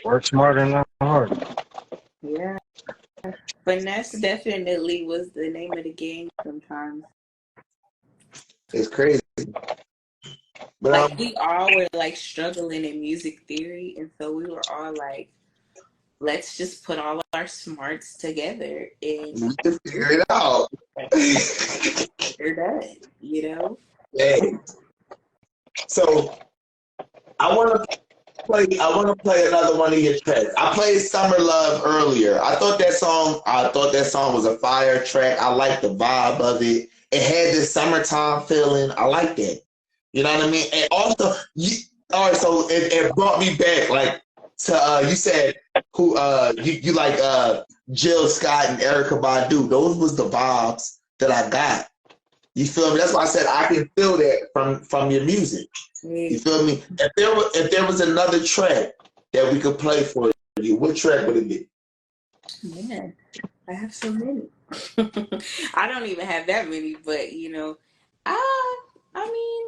Work smarter, not harder. Yeah. Finesse definitely was the name of the game sometimes. It's crazy. But like we all were like struggling in music theory, and so we were all like, let's just put all of our smarts together and figure it out. Figure that, Hey. So I want to play another one of your tracks. I played Summer Love earlier. I thought that song was a fire track. I liked the vibe of it. It had this summertime feeling. I liked it. You know what I mean? And also, all right, so it brought me back, like, to, you said, who, you like Jill Scott and Erykah Badu. Those was the vibes that I got. You feel me? That's why I said I can feel that from your music. You feel me? If there was another track that we could play for you, what track would it be? Man, I have so many. I don't even have that many, but I mean,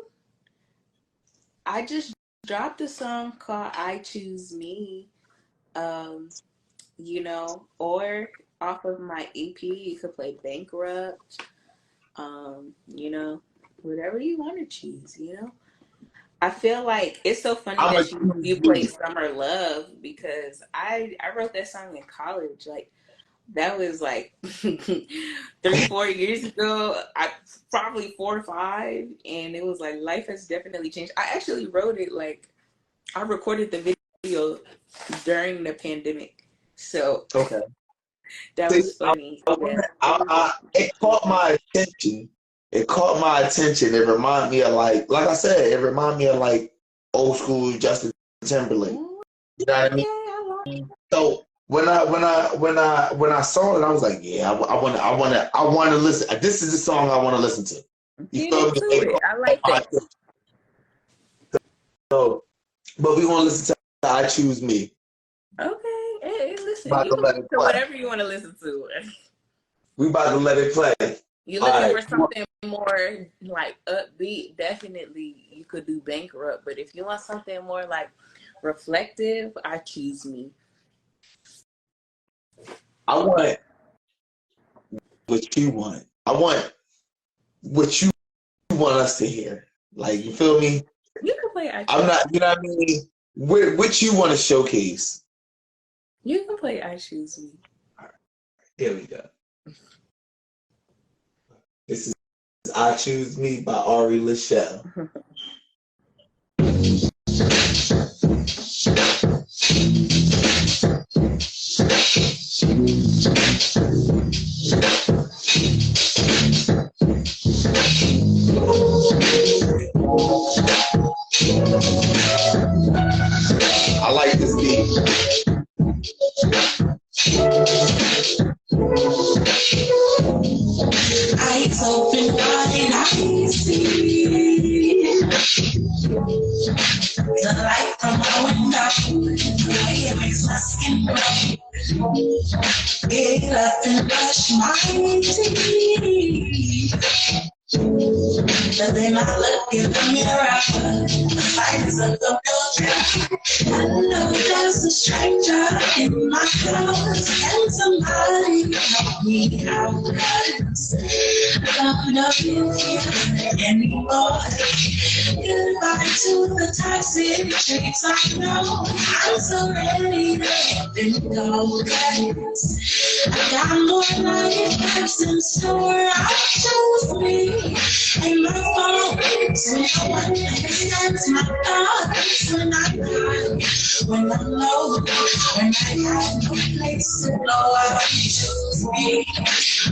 I just dropped a song called "I Choose Me," or off of my EP, you could play "Bankrupt," whatever you want to choose, I feel like it's so funny that you play Summer Love, because I wrote that song in college. Like, that was like 3-4 years ago, probably 4 or 5, and it was like life has definitely changed. I actually wrote it, like, I recorded the video during the pandemic, so okay, that was funny. It caught my attention. It reminded me of like I said, it reminded me of like old school Justin Timberlake. You know what I mean? So when I saw it, I was like, yeah, I want to listen. This is the song I want to listen to. You feel me? I like that. So, but we want to listen to "I Choose Me." Okay, hey, listen. You can listen to whatever you want to listen to. We about to let it play. You're looking for something more like upbeat, definitely you could do "Bankrupt." But if you want something more like reflective, "I Choose Me." I want what you want. I want what you want us to hear. Like, you feel me? You can play "I Choose I'm not, you know what I mean? What you want to showcase? You can play "I Choose Me." All right, here we go. This is "I Choose Me" by LaShell. get up and brush my teeth. But then I look in the mirror, the fight is a little trap. I know there's a stranger in my house. Can somebody help me out? 'Cause I don't know you here anymore. Goodbye to the toxic traits I know. I'm so ready to let them go. 'Cause I got more life left in store. I chose me and my faults. No one understands my thoughts when I'm high, when I'm low, when I have no place to go. I choose me,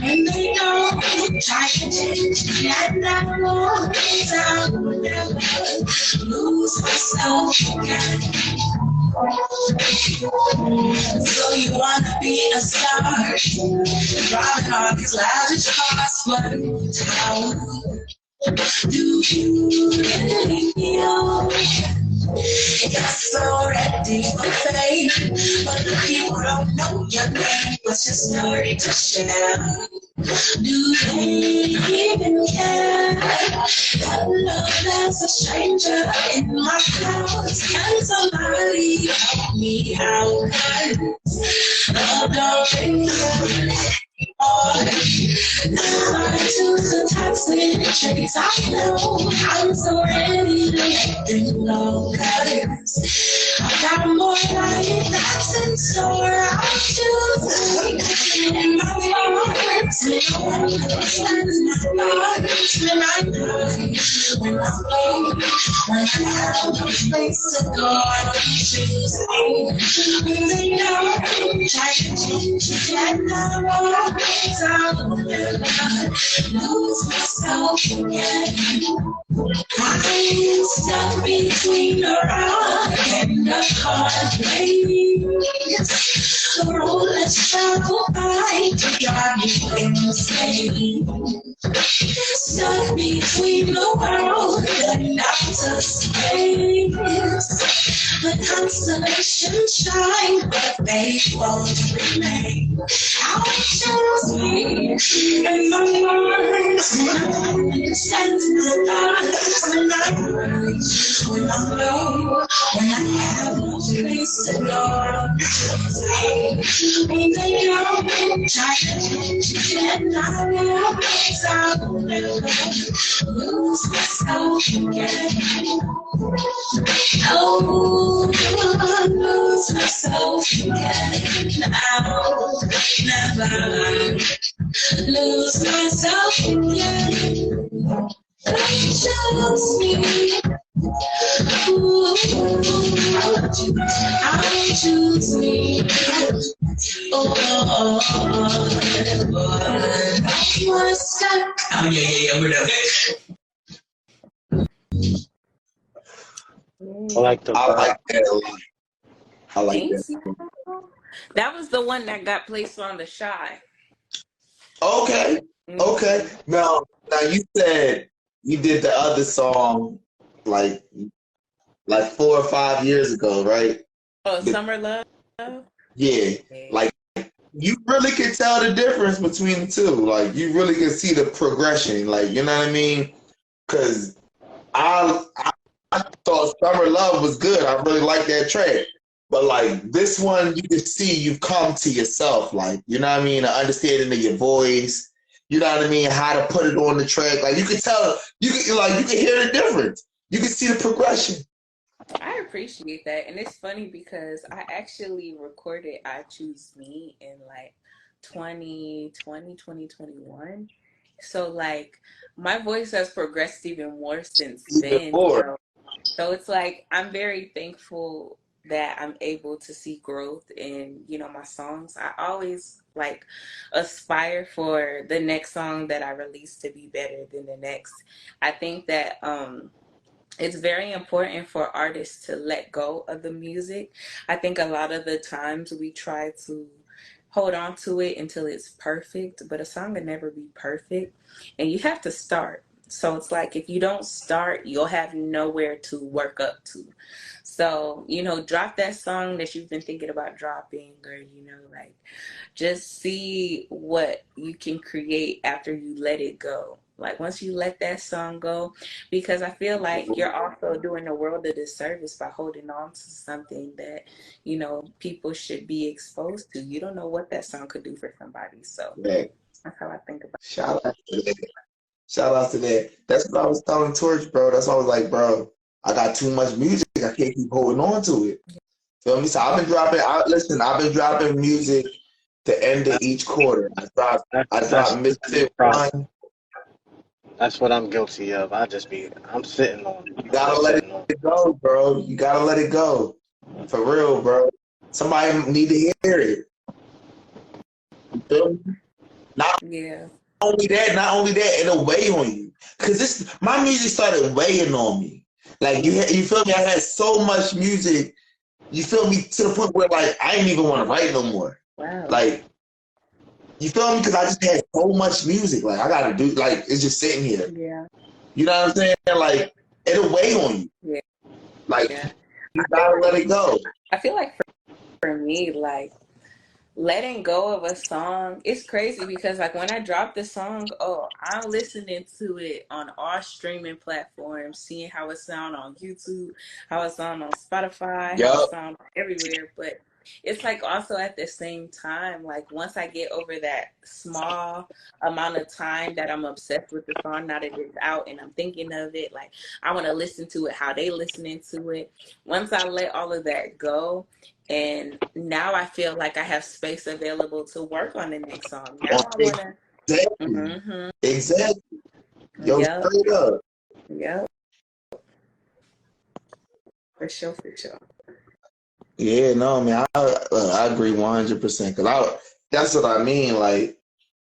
and they don't try to change me, and I won't. I will never lose myself again. So you wanna be a star, driving all these lavish cars, but how do you really feel? You're so ready for fame, but the people don't know your name. What's your story to share? Do they even care? Hello, there's a stranger in my house. Can somebody help me out? 'Cause love don't bring me more. Now I choose the toxic traits I know. I'm so ready to let them go. 'Cause I got more life that's in store. I choose and my heart. No one understands my thoughts when I'm high, when I'm low, when I have no place to go. I don't choose me. When they don't try to change it, and I won't. I will never lose myself again. I'm stuck between a rock and a hard place. The road is traveled by to drive me insane. Stuck between the world and outer space. The constellations shine, but they won't remain. I'll choose me and my heart. Understands my thoughts when I'm hurt, when I'm low, when I have no place to go. When they don't try to change it, and I will never lose myself again. Oh, lose myself again. I'll never lose myself again. Just me. Ooh, I choose me. Oh, we're stuck. Oh, yeah, we're done. I like the I like that a lot. I like Thanks. that. That was the one that got placed on the Shy. Okay. Okay. Now you said you did the other song like 4 or 5 years ago, right? Oh, Summer Love? Yeah. Like you really can tell the difference between the two. Like you really can see the progression. Like, you know what I mean? Because I thought Summer Love was good. I really like that track. But like this one, you can see you've come to yourself. Like, you know what I mean? An understanding of your voice. You know what I mean? How to put it on the track. Like you can tell. You can hear the difference. You can see the progression. I appreciate that. And it's funny because I actually recorded I Choose Me in like 2020, 2021. So like my voice has progressed even more since Even then. more. So it's like I'm very thankful that I'm able to see growth in, my songs. I always like aspire for the next song that I release to be better than the next. I think that it's very important for artists to let go of the music. I think a lot of the times we try to hold on to it until it's perfect, but a song will never be perfect. And you have to start. So it's like if you don't start, you'll have nowhere to work up to. So, drop that song that you've been thinking about dropping, or, like just see what you can create after you let it go. Like once you let that song go, because I feel like you're also doing the world a disservice by holding on to something that, people should be exposed to. You don't know what that song could do for somebody. So Yeah. that's how I think about Shout out to that. Shout out to that. That's what I was telling Torch, bro. That's why I was like, bro, I got too much music. I can't keep holding on to it. Feel me? So I've been dropping music the end of each quarter. I dropped Mysfit one. That's what I'm guilty of. I'm sitting on it. You gotta let it go, bro. You gotta let it go. For real, bro. Somebody need to hear it. You feel me? Not Yeah. only that, it'll weigh on you. Cause my music started weighing on me. Like you feel me? I had so much music. You feel me? To the point where like I didn't even want to write no more. Wow. Like you feel me? Because I just had so much music. Like I gotta do. Like it's just sitting here. Yeah. You know what I'm saying? Like it'll weigh on you. Yeah. Like Yeah. you gotta let it go. I feel like for me, like letting go of a song, it's crazy because like when I drop the song, I'm listening to it on all streaming platforms, seeing how it sound on YouTube, how it sound on Spotify, how it Yup. sound everywhere. But it's like also at the same time, like once I get over that small amount of time that I'm obsessed with the song, now that it's out and I'm thinking of it, like I want to listen to it how they listening to it. Once I let all of that go, and now I feel like I have space available to work on the next song. Now I want to. Exactly. Mm-hmm. Exactly. Yo, Yep. straight up. Yep. For sure. For sure. Yeah, no, man, I agree 100%. That's what I mean. Like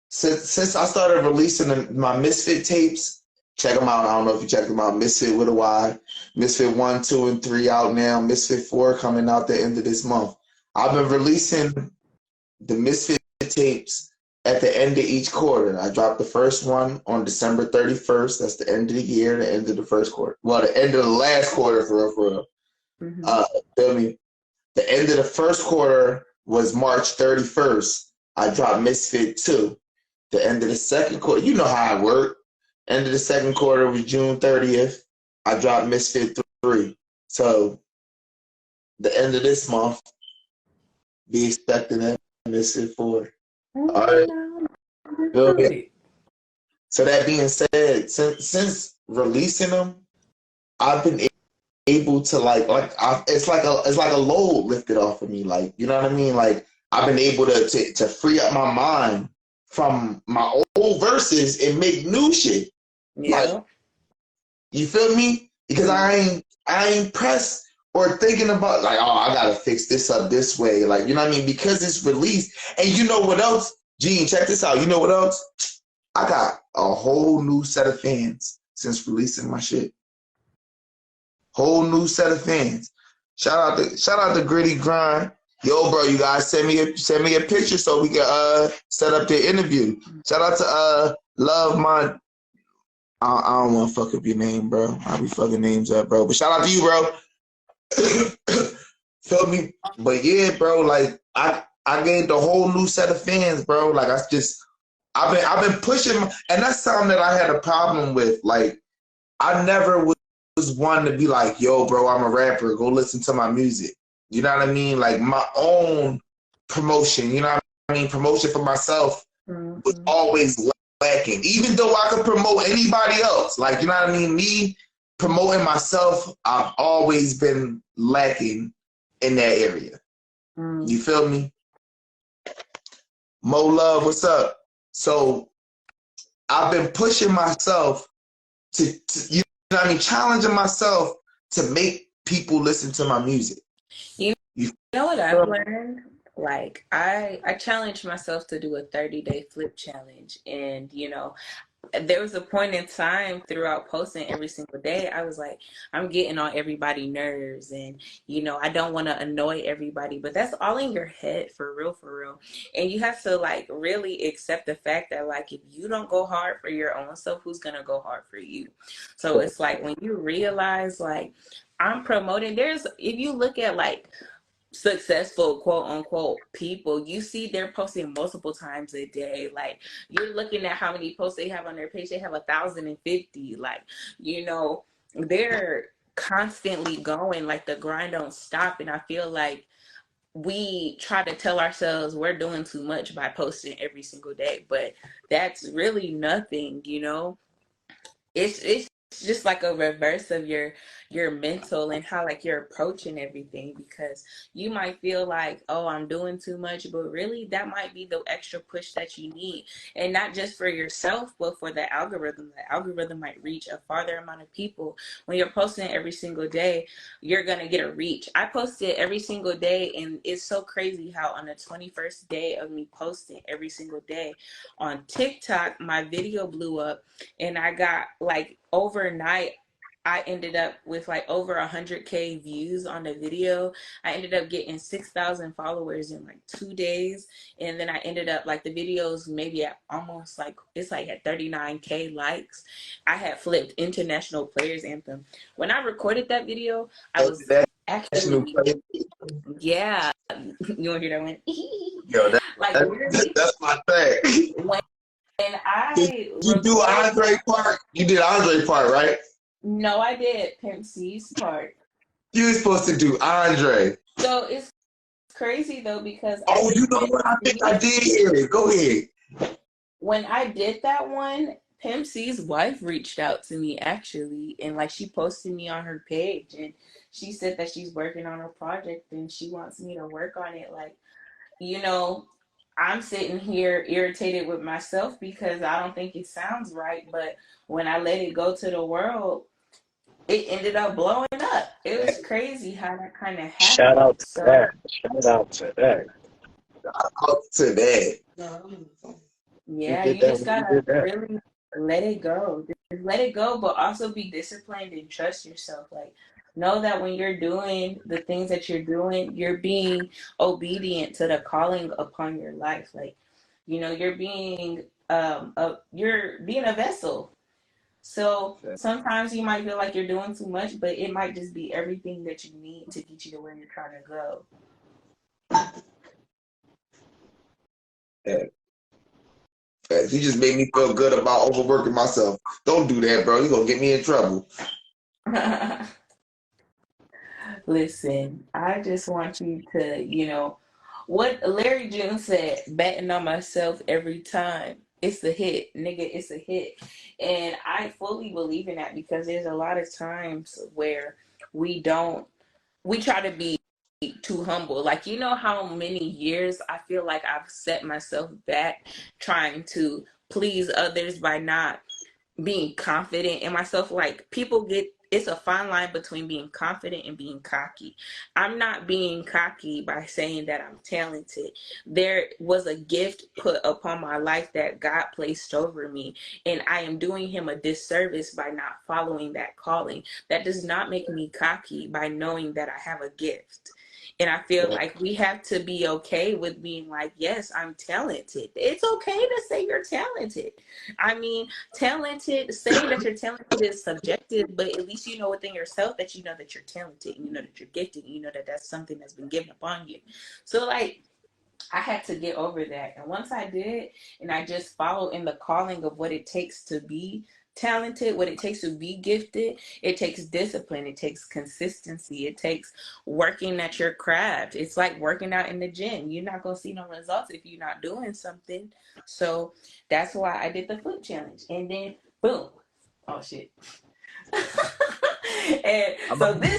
since I started releasing my Mysfit tapes, check them out. I don't know if you checked them out. Mysfit with a Y, Mysfit 1, 2, and 3 out now. Mysfit 4 coming out the end of this month. I've been releasing the Mysfit tapes at the end of each quarter. I dropped the first one on December 31st. That's the end of the year, the end of the first quarter. Well, the end of the last quarter for real. Mm-hmm. Feel me? The end of the first quarter was March 31st. I dropped Mysfit 2. The end of the second quarter, you know how it worked. End of the second quarter was June 30th. I dropped Mysfit 3. So the end of this month, be expecting that Mysfit 4. All right. Feel me? So that being said, since releasing them, I've been able to it's like a load lifted off of me. Like, you know what I mean? Like I've been able to free up my mind from my old verses and make new shit. Yeah. Like, you feel me? Because I ain't pressed or thinking about like, oh, I gotta fix this up this way. Like, you know what I mean? Because it's released. And you know what else? Gene, check this out. You know what else? I got a whole new set of fans since releasing my shit. Whole new set of fans. Shout out to Gritty Grind. Yo, bro, you guys send me a picture so we can set up the interview. Shout out to Love My. I don't want to fuck up your name, bro. I'll be fucking names up, bro. But shout out to you, bro. Feel me? But yeah, bro, like I gained a whole new set of fans, bro. Like I've been pushing, and that's something that I had a problem with. Like I never was one to be like, yo, bro, I'm a rapper. Go listen to my music. You know what I mean? Like my own promotion. You know what I mean? Promotion for myself was always lacking. Even though I could promote anybody else, like, you know what I mean? Me promoting myself, I've always been lacking in that area. You feel me? Mo Love, what's up? So I've been pushing myself to you know what I mean, challenging myself to make people listen to my music. You know what I've learned? Like I challenged myself to do a 30-day flip challenge, and there was a point in time throughout posting every single day, I was like, I'm getting on everybody's nerves, and I don't want to annoy everybody, but that's all in your head, for real, for real. And you have to like really accept the fact that like if you don't go hard for your own self, who's gonna go hard for you? So it's like when you realize like I'm promoting, if you look at like successful quote unquote people, you see they're posting multiple times a day. Like you're looking at how many posts they have on their page. They have 1,050. Like, they're constantly going, like the grind don't stop. And I feel like we try to tell ourselves we're doing too much by posting every single day, but that's really nothing. It's just like a reverse of your mental and how like you're approaching everything, because you might feel like, oh, I'm doing too much, but really that might be the extra push that you need. And not just for yourself, but for the algorithm might reach a farther amount of people. When you're posting every single day, you're gonna get a reach. I posted every single day, and it's so crazy how on the 21st day of me posting every single day on TikTok, my video blew up, and I got like overnight, I ended up with like over 100K views on the video. I ended up getting 6,000 followers in like 2 days. And then I ended up like the videos maybe at almost like, it's like at 39K likes. I had flipped International Players Anthem. When I recorded that video, I was actually, yeah. You want to hear that one? Yo, Like literally, that's my thing. And You do Andre part? You did Andre part, right? No, I did Pimp C's part. You were supposed to do Andre. So it's crazy though, because you know what? I think I did hear it. Go ahead. When I did that one, Pimp C's wife reached out to me actually, and like she posted me on her page, and she said that she's working on a project and she wants me to work on it. Like, I'm sitting here irritated with myself because I don't think it sounds right, but when I let it go to the world, it ended up blowing up. It was crazy how that kind of happened. Shout out to that. Shout out to that. Out to that. Yeah, you just gotta really let it go. Just let it go, but also be disciplined and trust yourself. Like, know that when you're doing the things that you're doing, you're being obedient to the calling upon your life. Like, you're being a vessel. So sometimes you might feel like you're doing too much, but it might just be everything that you need to get you to where you're trying to go. Yeah. You just made me feel good about overworking myself. Don't do that, bro. You're going to get me in trouble. Listen, I just want you to, what Larry June said, betting on myself every time. It's a hit, nigga, it's a hit. And I fully believe in that, because there's a lot of times where we try to be too humble. Like, how many years I feel like I've set myself back trying to please others by not being confident in myself. Like, it's a fine line between being confident and being cocky. I'm not being cocky by saying that I'm talented. There was a gift put upon my life that God placed over me, and I am doing him a disservice by not following that calling. That does not make me cocky by knowing that I have a gift. And I feel like we have to be okay with being like, yes, I'm talented. It's okay to say you're talented. I mean, saying that you're talented is subjective, but at least you know within yourself that you know that you're talented, and you know that you're gifted, and you know that that's something that's been given upon you. So like, I had to get over that. And once I did, and I just followed in the calling of what it takes to be talented, what it takes to be gifted, it takes discipline, it takes consistency, it takes working at your craft. It's like working out in the gym. You're not going to see no results if you're not doing something. So that's why I did the flip challenge. And then, boom. Oh, shit. And so this...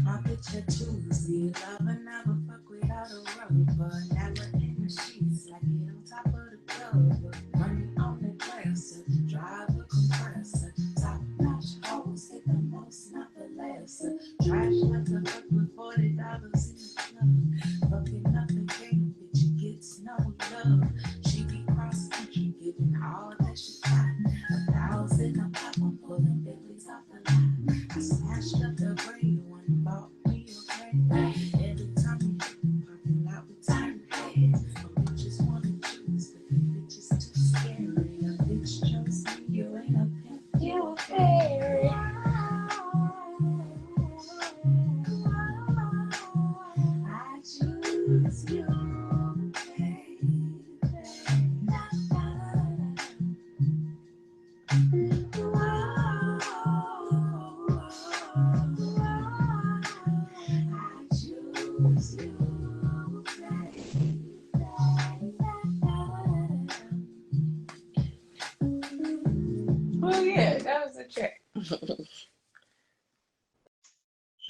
My picture Tuesday, lover never fuck without a rubber, never in the sheets, like it on top of the cover. Money on the dresser, drive a compressor, top notch hoes, hit the most, not the lesser. Trash like a fuck with $40 in the club, fucking nothing game, bitch, gets no love. the track.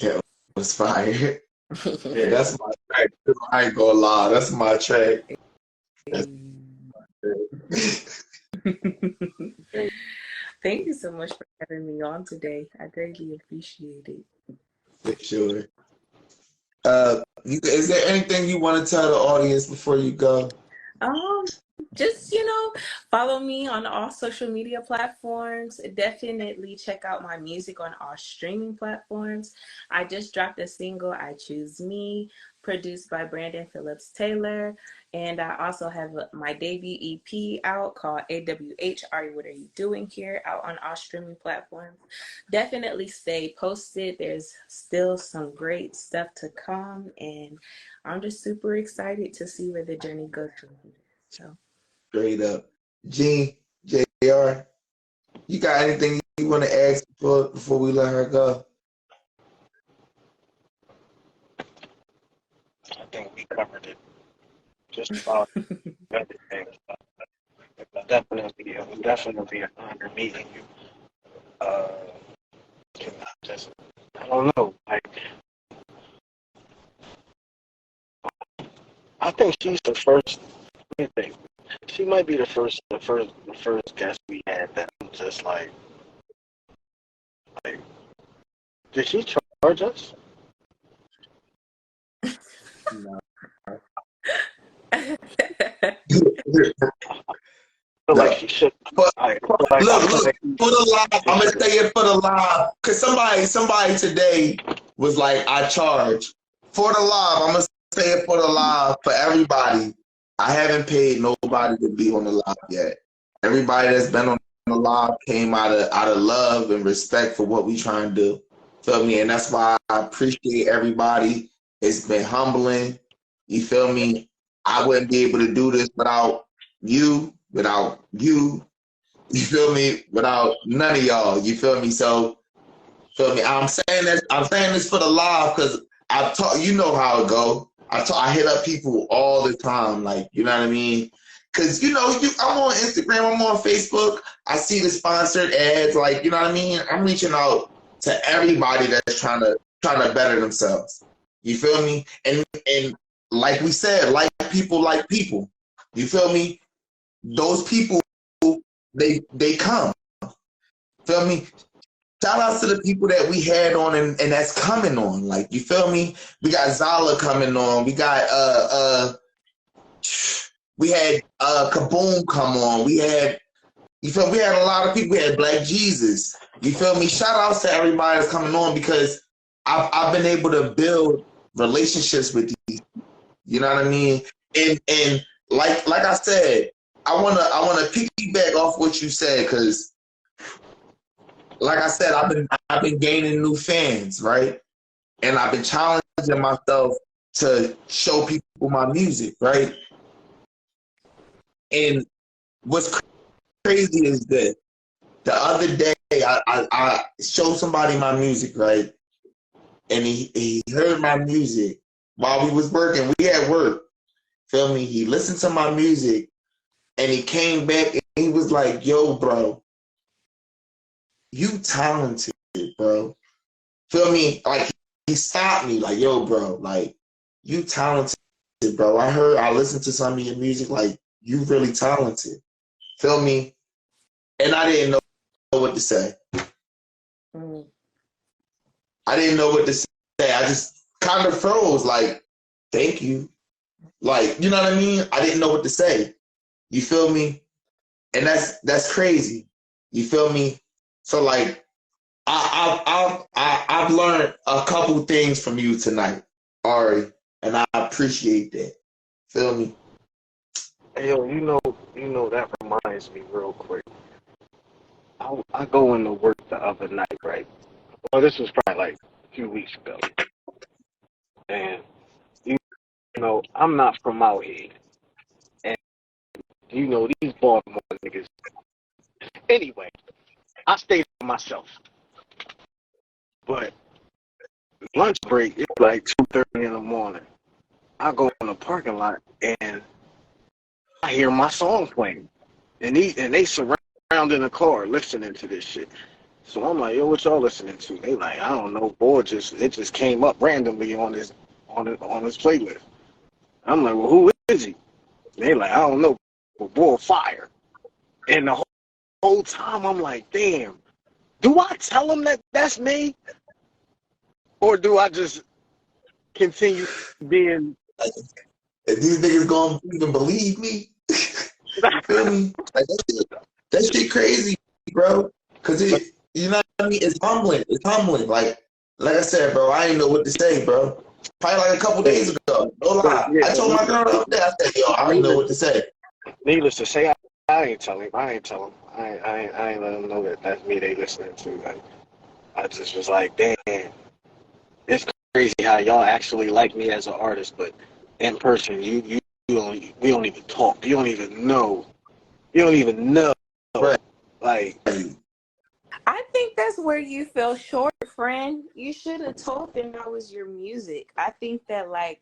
That was fire. Yeah, that's my track. I ain't gonna lie, that's my track. Thank you so much for having me on today. I greatly appreciate it. For sure. Is there anything you want to tell the audience before you go? Just, follow me on all social media platforms. Definitely check out my music on all streaming platforms. I just dropped a single, I Choose Me, produced by Brandon Phillips Taylor. And I also have my debut EP out called AWH, Ari, What Are You Doing Here, out on all streaming platforms. Definitely stay posted. There's still some great stuff to come. And I'm just super excited to see where the journey goes from here. So. Straight up. Gene, JR, you got anything you want to ask before we let her go? I think we covered it. Just about everything. It would definitely be an honor meeting you. I don't know. Like, I think she's the first. Let me think. She might be the first guest we had that I'm just like, did she charge us? No. I feel like she should. Look, for the live, I'm gonna say it for the live, cause somebody today was like, I charge. For the live, I'm gonna say it for the live for everybody. I haven't paid nobody to be on the live yet. Everybody that's been on the live came out of love and respect for what we trying to do. Feel me? And that's why I appreciate everybody. It's been humbling. You feel me? I wouldn't be able to do this without you. You feel me? Without none of y'all. You feel me? So, feel me? I'm saying this for the live because I've taught. You know how it go. I hit up people all the time, like, you know what I mean? Because, I'm on Instagram, I'm on Facebook. I see the sponsored ads, like, you know what I mean? I'm reaching out to everybody that's trying to better themselves. You feel me? And like we said, like people. You feel me? Those people, they come. Feel me? Shout out to the people that we had on and that's coming on. Like, you feel me? We got Zala coming on. We got we had Kaboom come on. We had a lot of people. We had Black Jesus. You feel me? Shout outs to everybody that's coming on because I've been able to build relationships with these. You know what I mean? And like I said, I wanna piggyback off what you said because, like I said, I've been gaining new fans, right? And I've been challenging myself to show people my music, right? And what's crazy is that the other day I showed somebody my music, right? And he heard my music while we was working. We at work, feel me? He listened to my music and he came back and he was like, yo, bro, you talented, bro. Feel me? Like, he stopped me, like, yo, bro, like, you talented, bro. I listened to some of your music, like, you really talented. Feel me? And I didn't know what to say. I didn't know what to say. I just kind of froze, like, thank you. Like, you know what I mean? I didn't know what to say. You feel me? And that's crazy. You feel me? So, like, I've learned a couple things from you tonight, Ari, and I appreciate that. Feel me? Hey, yo, you know that reminds me real quick. I go into work the other night, right? Well, this was probably like a few weeks ago, and you know I'm not from out here, and these Baltimore niggas. Anyway, I stayed for myself, but lunch break it's like 2:30 in the morning. I go in the parking lot and I hear my song playing, and they surrounding the car listening to this shit. So I'm like, yo, what y'all listening to? They like, I don't know, boy, it just came up randomly on this playlist. I'm like, well, who is he? They like, I don't know, but boy, fire. And the whole time I'm like, damn, do I tell him that that's me, or do I just continue being? If these niggas gonna even believe me, feel me? Like that shit crazy, bro. Cause you know what I mean? It's humbling. It's humbling. Like I said, bro, I didn't know what to say, bro. Probably like a couple days ago. No lie. Yeah, I told my girl the other day, I said, yo, I don't know what to say. needless to say, I ain't tell him. I ain't tell him. I ain't let him know that that's me they listening to. Like, I just was like, damn, it's crazy how y'all actually like me as an artist, but in person, we don't even talk. You don't even know. You don't even know. Right. Like, I think that's where you fell short, friend. You should have told them that was your music. I think that like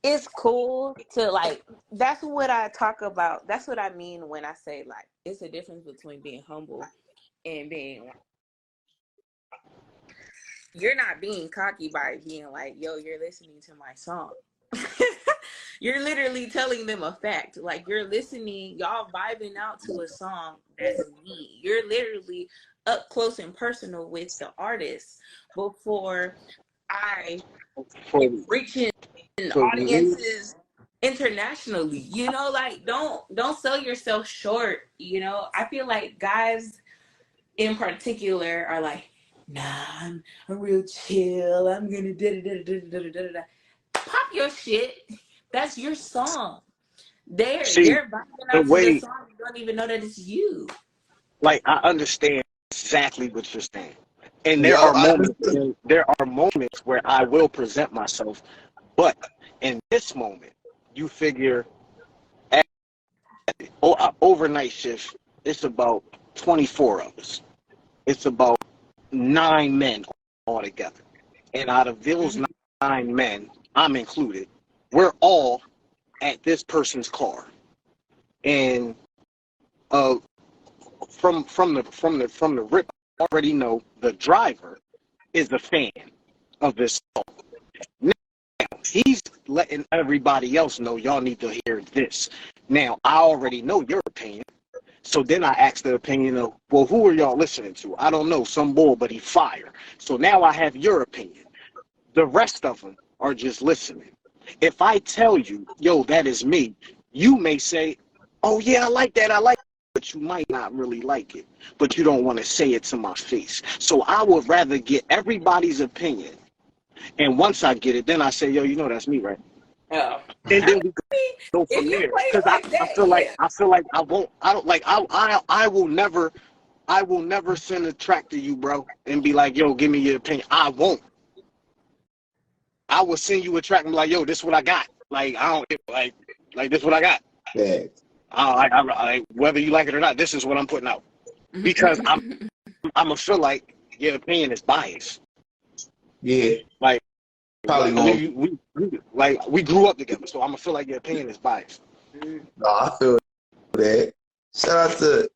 it's cool to like that's what I talk about. That's what I mean when I say like it's a difference between being humble and being you're not being cocky by being like, yo, you're listening to my song. You're literally telling them a fact. Like you're listening, y'all vibing out to a song that's me. You're literally up close and personal with the artist before I for, reaching for me, audiences internationally. You know, like don't sell yourself short. You know, I feel like guys in particular are like, nah, I'm real chill. I'm gonna da da da da da da da. Pop your shit. That's your song. see, They're vibing the out to the way, song. You don't even know that it's you. like, I understand exactly what you're saying. And Yup, I there are moments where I will present myself, but in this moment, you figure overnight shift, it's about 24 of us. It's about 9 men altogether. And out of those Mhm. 9 men, I'm included, we're all at this person's car. And uh, from the rip, I already know the driver is a fan of this song. Now, he's letting everybody else know y'all need to hear this. Now, I already know your opinion. So then I asked the opinion of, well, who are y'all listening to? I don't know, some bull, but he fire. So now I have your opinion. The rest of them are just listening. If I tell you, yo, that is me, you may say, oh, yeah, I like that, but you might not really like it. But you don't want to say it to my face. So I would rather get everybody's opinion. And once I get it, then I say, yo, you know that's me, right? Oh. And I then we mean, go if from you there. play it Because like that, yeah. I feel like I don't like I will never send a track to you, bro, and be like, yo, give me your opinion. I won't. I will send you a track and be like, yo, this is what I got. Like, I don't like this is what I got. yeah. Whether you like it or not, this is what I'm putting out. Because I'm gonna feel like your opinion is biased. Yeah. Like Probably going. we grew up together, so I'm gonna feel like your opinion is biased. No, I feel that. Shout out to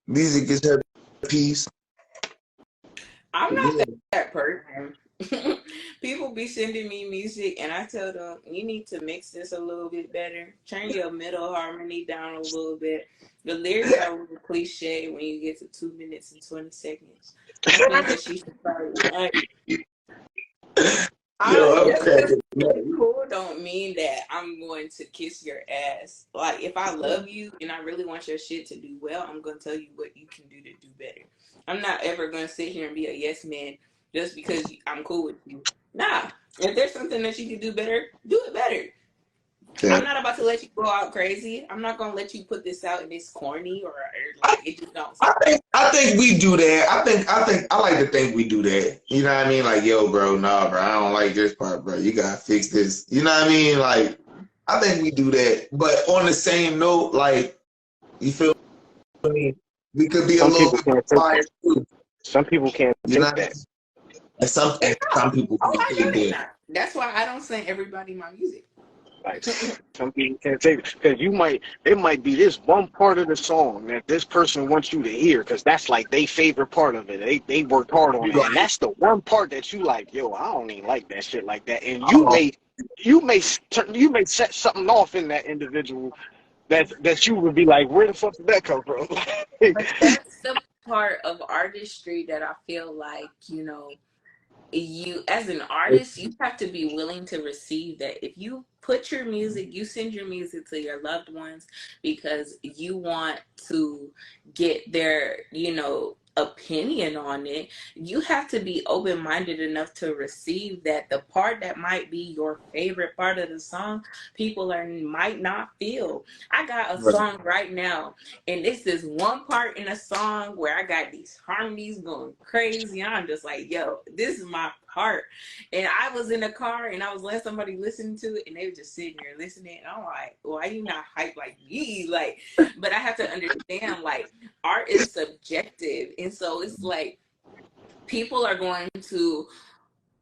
Music is Her Piece. I'm not Yeah. that person. People be sending me music, and I tell them, you need to mix this a little bit better. Turn your middle harmony down a little bit. The lyrics are a little cliche when you get to 2 minutes and 20 seconds. I think that she should probably Yo, I'm just because cracking up. it's cool don't mean that I'm going to kiss your ass. Like, if I love you and I really want your shit to do well, I'm going to tell you what you can do to do better. I'm not ever going to sit here and be a yes man just because I'm cool with you. Nah. If there's something that you can do better, do it better. I'm not about to let you go out crazy. I'm not going to let you put this out and it's corny or like it just don't. I think we do that. I like to think we do that. You know what I mean? Like, yo, bro, nah, bro, I don't like this part, bro. You gotta fix this. You know what I mean? Like, I think we do that. But on the same note, like, you feel me? We could be a Some little people bit can't take biased too. Some people can't You know take what I that. mean? And some people Oh, can I know take they that. not. That's why I don't send everybody my music. Like some people can't take it because it might be this one part of the song that this person wants you to hear because that's like their favorite part of it. They worked hard on it, and that's the one part that you like. Yo, I don't even like that shit like that, and you may set something off in that individual that you would be like, where the fuck did that come from? But that's the part of artistry that I feel like, you as an artist, you have to be willing to receive that. If you put your music, you send your music to your loved ones because you want to get their, opinion on it, you have to be open-minded enough to receive that the part that might be your favorite part of the song, people might not feel. I got a song right now, and this is one part in a song where I got these harmonies going crazy. I'm just like, yo, this is my part. And I was in the car and I was letting somebody listen to it, and they were just sitting there listening. And I'm like, why you not hype like me? Like, but I have to understand, like, art is subjective. And so it's like people are going to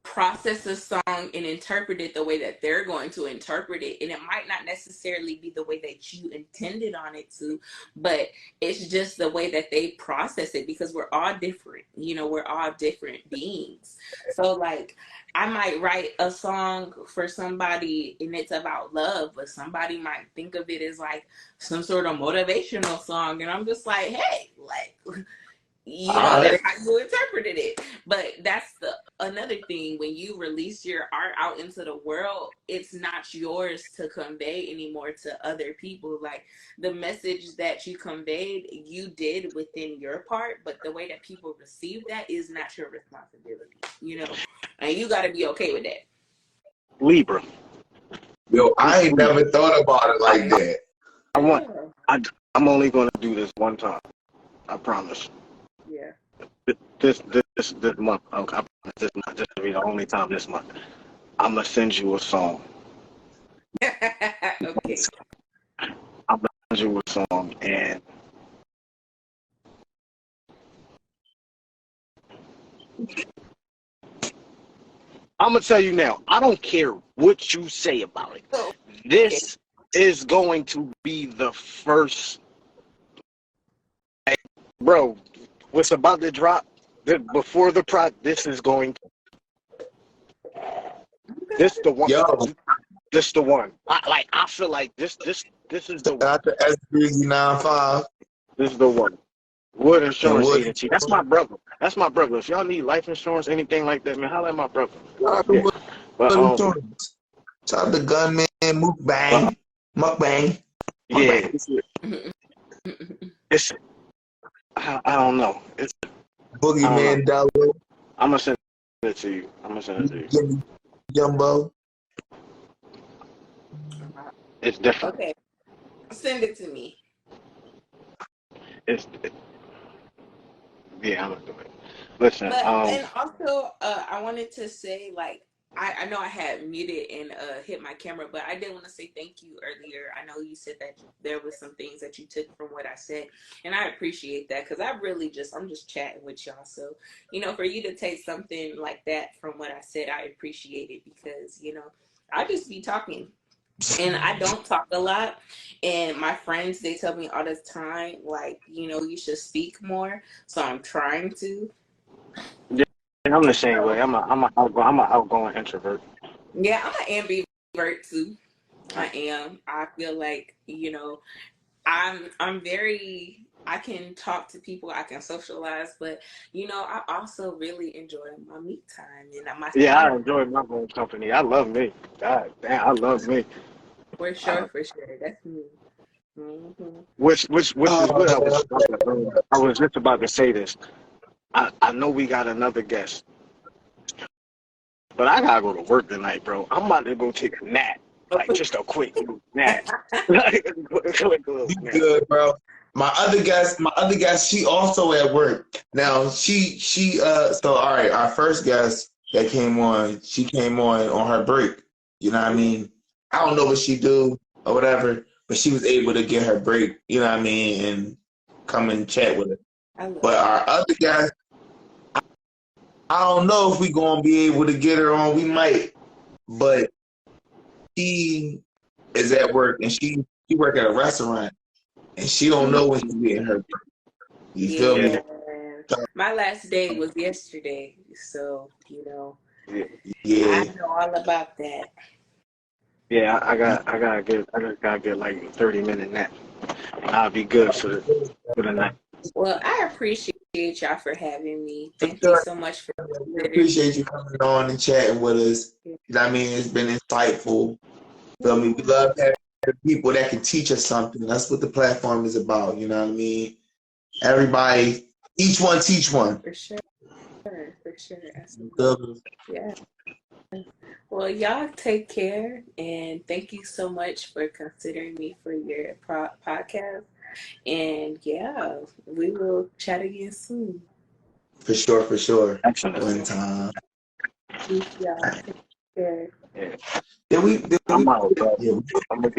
process a song and interpret it the way that they're going to interpret it, and it might not necessarily be the way that you intended on it to, but it's just the way that they process it, because we're all different. We're all different beings. So like, I might write a song for somebody and it's about love, but somebody might think of it as like some sort of motivational song, and I'm just like, hey, like, that's how you interpreted it. But that's another thing. When you release your art out into the world, it's not yours to convey anymore to other people. Like, the message that you conveyed, you did within your part, but the way that people receive that is not your responsibility, and you got to be okay with that. Libra. Yo, I ain't never thought about it like that. I'm only gonna do this one time. I promise. Yeah. This month. I promise this month. This will be the only time this month. I'm gonna send you a song. Okay. I'm gonna send you a song, and I'm gonna tell you now. I don't care what you say about it. This is going to be the first. Bro, what's about to drop before the this is going to, this the one. Yo, this the one. I feel like this is the one. Dr. S395. This is the one. Wood Insurance Agency. That's my brother. If y'all need life insurance, anything like that, man, holla at my brother. Yeah. But Shout out to Gunman, Mukbang. Yeah. It's I don't know. It's Boogeyman Dollar. I'm gonna send it to you. Jumbo. It's different. Okay. Send it to me. Yeah, I'm gonna do it. Listen, but and also, I wanted to say, like, I know I had muted and hit my camera, but I did want to say thank you earlier. I know you said that there was some things that you took from what I said, and I appreciate that, because I'm just chatting with y'all. So, for you to take something like that from what I said, I appreciate it, because, I just be talking. And I don't talk a lot, and my friends, they tell me all the time, like, you should speak more. So I'm trying to. Yeah, I'm the same way. I'm an outgoing introvert. Yeah, I'm an ambivert too. I am. I feel like, I'm very. I can talk to people, I can socialize, but I also really enjoy my me time and my. Yeah, I enjoy my own company. I love me. God damn, I love me. For sure. That's me. Mm-hmm. Which is what I was just about to say this. I know we got another guest, but I gotta go to work tonight, bro. I'm about to go take a nap, like just a quick nap. Good, bro. My other guest, she also at work. Now so all right, our first guest that came on, she came on her break. You know what I mean? I don't know what she do or whatever, but she was able to get her break, you know what I mean, and come and chat with her. But our other guest, I don't know if we gonna be able to get her on. We might, but she is at work, and she work at a restaurant, and she don't know when she's getting her break. You feel me? My last day was yesterday, so Yeah. I know all about that. Yeah, I gotta get like 30-minute nap. I'll be good for the night. Well, I appreciate y'all for having me. For Thank sure. you so much for We appreciate you coming on and chatting with us. You know what I mean? It's been insightful. Feel me? We love having people that can teach us something. That's what the platform is about. You know what I mean? Everybody, each one teach one. For sure. Absolutely. Yeah. Well, y'all take care, and thank you so much for considering me for your podcast. And yeah, we will chat again soon. For sure. Excellent. One time. Thank y'all. Take care. Yeah. Did we? I'm out, bro. Yeah. I'm gonna